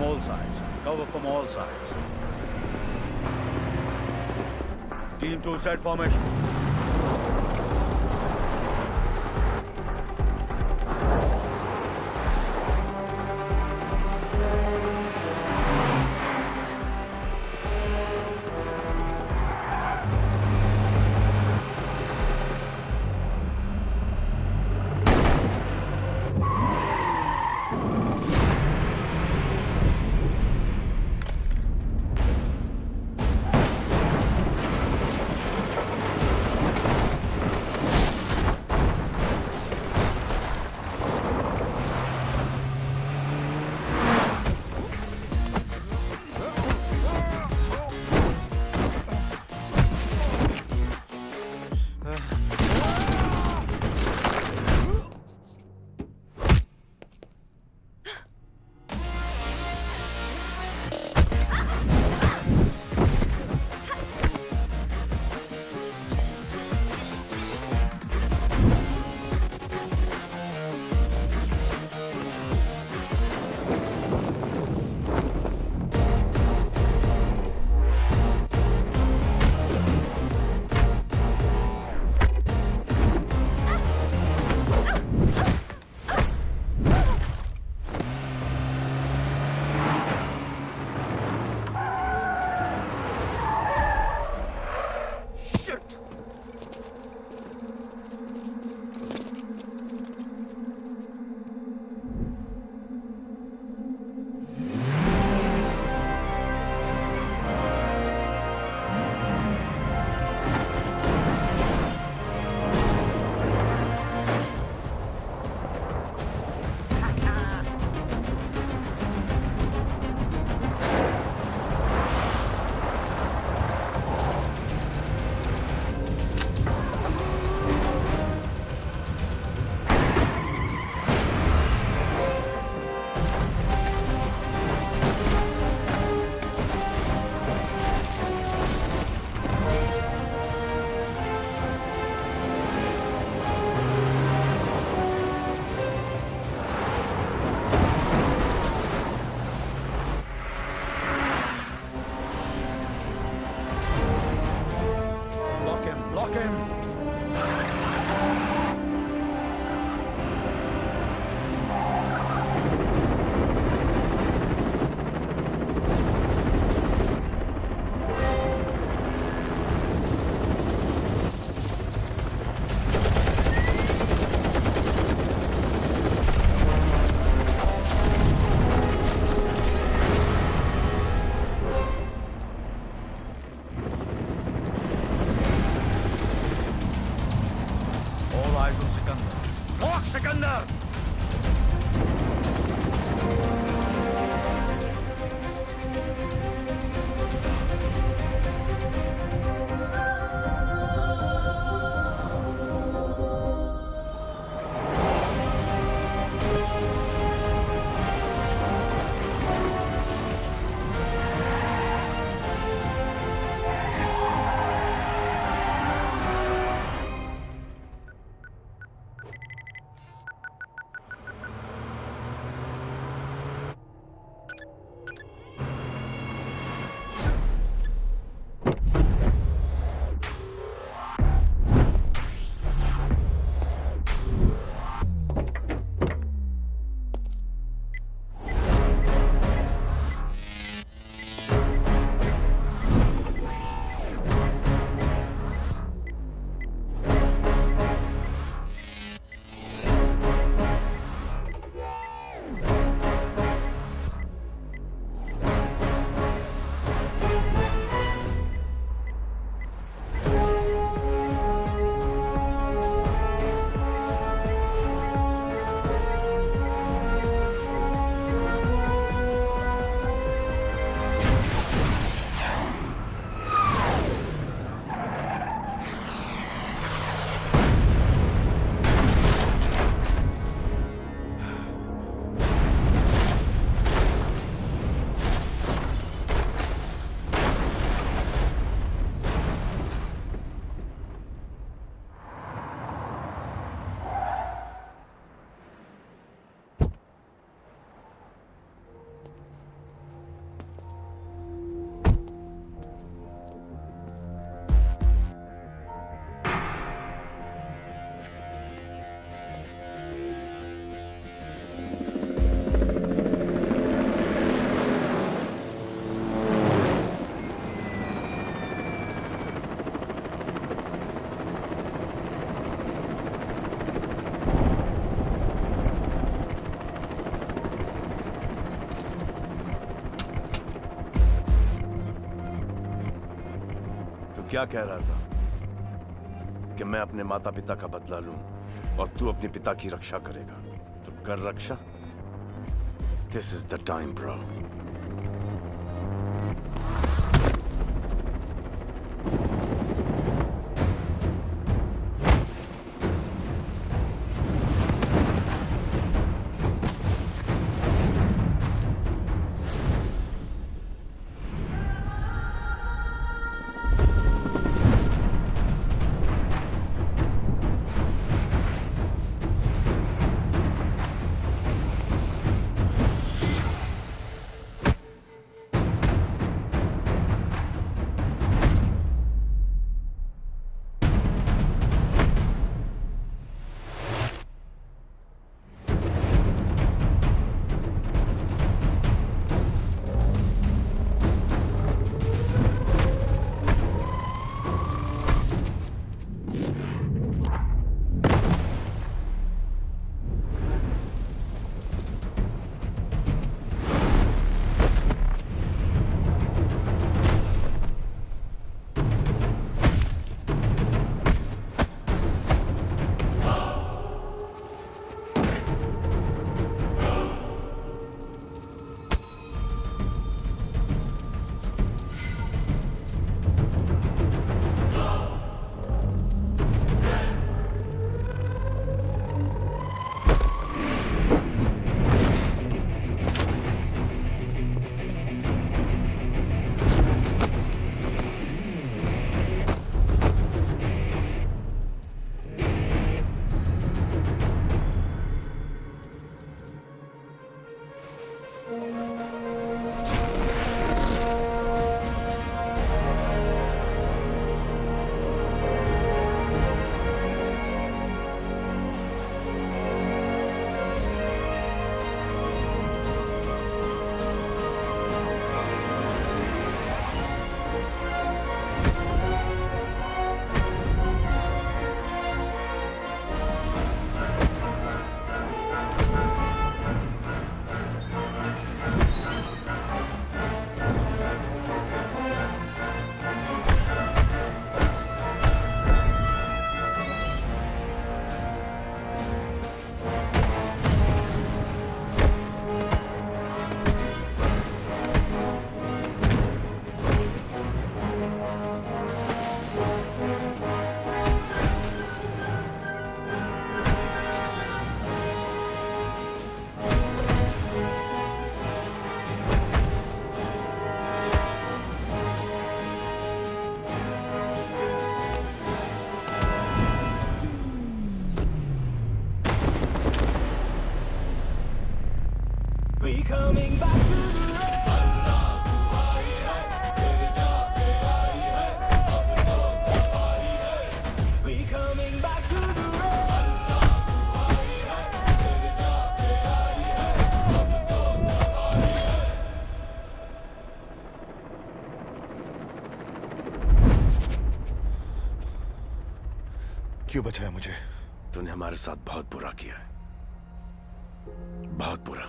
from all sides. Cover from all sides. Team 2 set formation. क्या कह रहा था कि मैं अपने माता पिता का बदला लूं और तू अपने पिता की रक्षा करेगा, तो कर रक्षा। This is the time bro. We coming back to the road. We coming back to the क्यों बचाया मुझे? तूने हमारे साथ बहुत बुरा किया है, बहुत बुरा,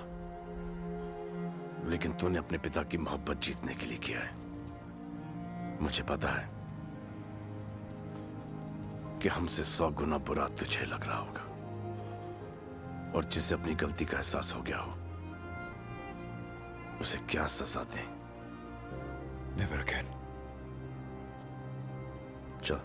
लेकिन तूने अपने पिता की मोहब्बत जीतने के लिए किया है। मुझे पता है कि हमसे 100 गुना बुरा तुझे लग रहा होगा, और जिसे अपनी गलती का एहसास हो गया हो उसे क्या सजा दें। Never again. चल।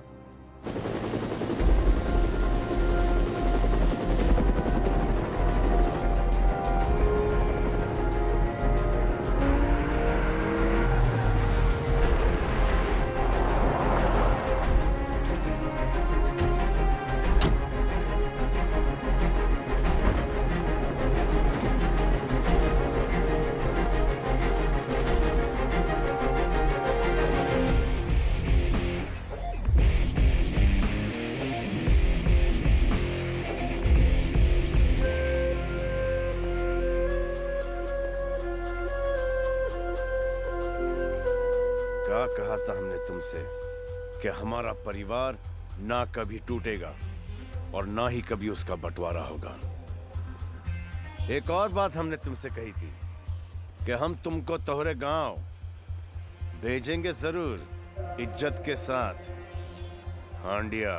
क्या कहा था हमने तुमसे कि हमारा परिवार ना कभी टूटेगा और ना ही कभी उसका बंटवारा होगा। एक और बात हमने तुमसे कही थी कि हम तुमको तोहरे गांव भेजेंगे जरूर, इज्जत के साथ हांडिया।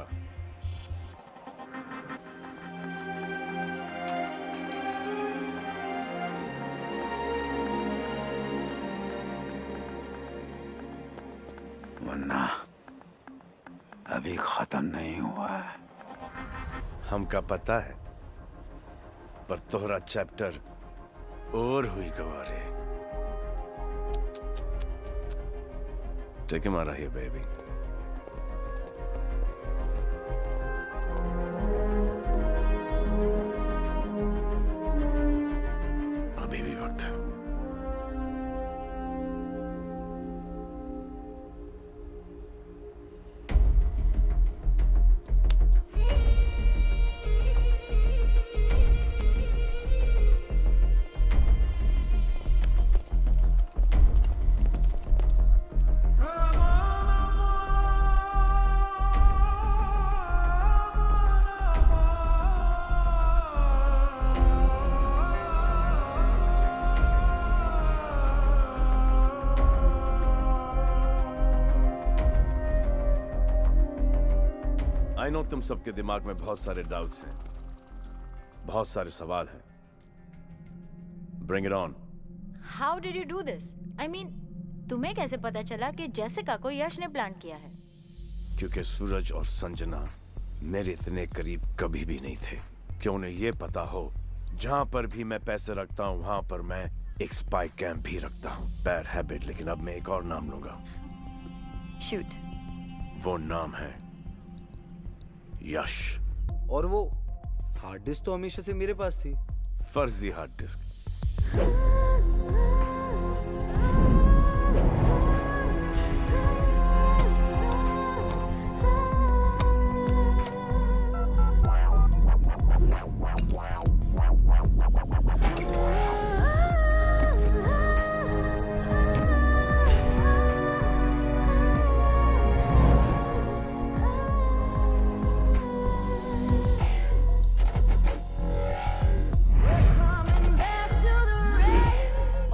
वरना अभी खत्म नहीं हुआ है। हमका पता है, पर तोहरा चैप्टर और हुई Gaware. Take him out of here, baby. अभी भी वक्त है। आई नो तुम सबके दिमाग में बहुत सारे डाउट्स हैं, बहुत सारे सवाल हैं। Bring it on. How did you do this? I mean, तुम्हें कैसे पता चला कि जेसिका को यश ने प्लान किया है? क्योंकि सूरज और संजना मेरे इतने करीब कभी भी नहीं थे कि उन्हें यह पता हो जहां पर भी मैं पैसे रखता हूं वहां पर मैं एक स्पाई कैंप भी रखता हूं। बैड हैबिट, लेकिन अब मैं एक और नाम लूंगा। शूट। वो नाम है यश। और वो हार्ड डिस्क तो हमेशा से मेरे पास थी। फर्जी हार्ड डिस्क।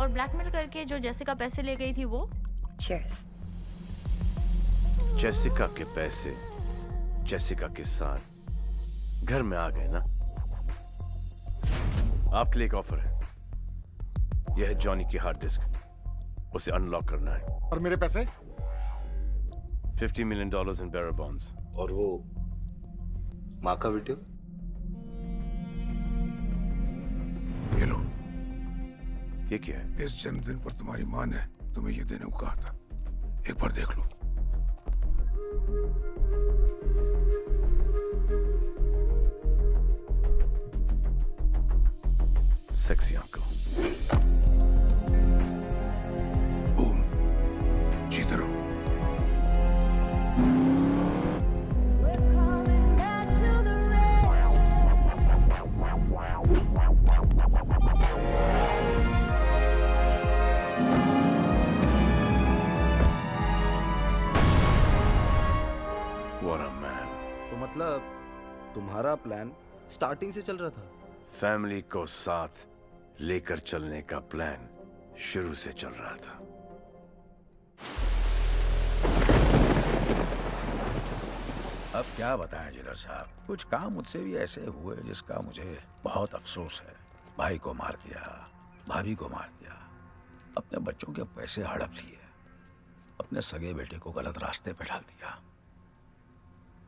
ब्लैकमेल करके जो जेसिका पैसे ले गई थी वो? Cheers. जेसिका के पैसे जेसिका के साथ घर में आ गए ना। आपके लिए एक ऑफर है। यह है जॉनी की हार्ड डिस्क, उसे अनलॉक करना है। और मेरे पैसे? $50 million इन बेरर बॉन्ड्स। और वो माँ का वीडियो? ये लो। ये क्या है? इस जन्मदिन पर तुम्हारी माँ ने तुम्हें ये देने को कहा था, एक बार देख लो। Sexy uncle. बूम, जीते रहो। What a man. तो मतलब तुम्हारा प्लान स्टार्टिंग से चल रहा था? फैमिली को साथ लेकर चलने का प्लान शुरू से चल रहा था। अब क्या बताएं जिलर साहब, कुछ काम मुझसे भी ऐसे हुए जिसका मुझे बहुत अफसोस है। भाई को मार दिया, भाभी को मार दिया, अपने बच्चों के पैसे हड़प लिए, अपने सगे बेटे को गलत रास्ते पे डाल दिया।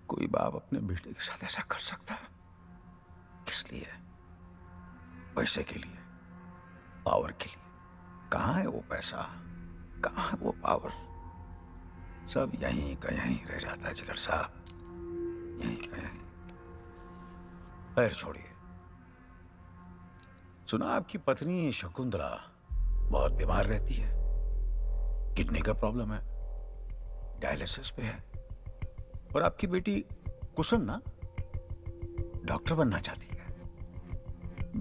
कोई बाप अपने बेटे के साथ ऐसा कर सकता है? किस लिए? पैसे के लिए, पावर के लिए। कहाँ है वो पैसा, कहाँ है वो पावर? सब यहीं का यहीं रह जाता है जिलर साहब, यहीं का यहीं। पैर छोड़िए। सुना आपकी पत्नी शकुंतला बहुत बीमार रहती है, किडनी का प्रॉब्लम है, डायलिसिस पे है। और आपकी बेटी कुसुम ना डॉक्टर बनना चाहती है।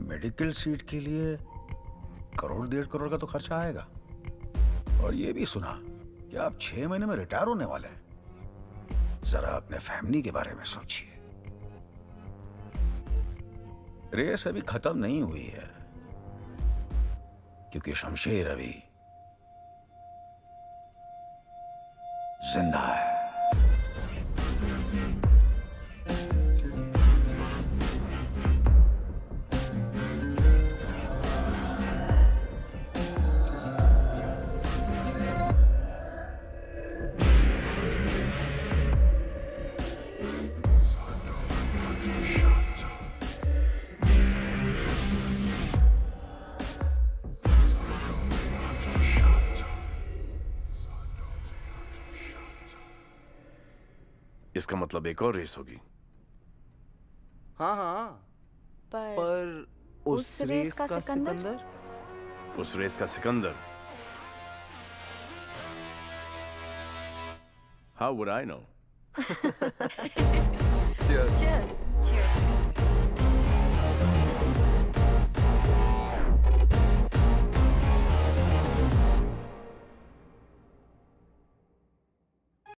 मेडिकल सीट के लिए 1 करोड़ 1.5 करोड़ का तो खर्चा आएगा। और ये भी सुना कि आप 6 महीने में रिटायर होने वाले हैं। जरा अपने फैमिली के बारे में सोचिए। रेस अभी खत्म नहीं हुई है, क्योंकि शमशेर अभी जिंदा है। इसका मतलब एक और रेस होगी। हाँ हाँ, पर उस रेस का सिकंदर? उस रेस का Sikandar? How would I know? Cheers. Cheers.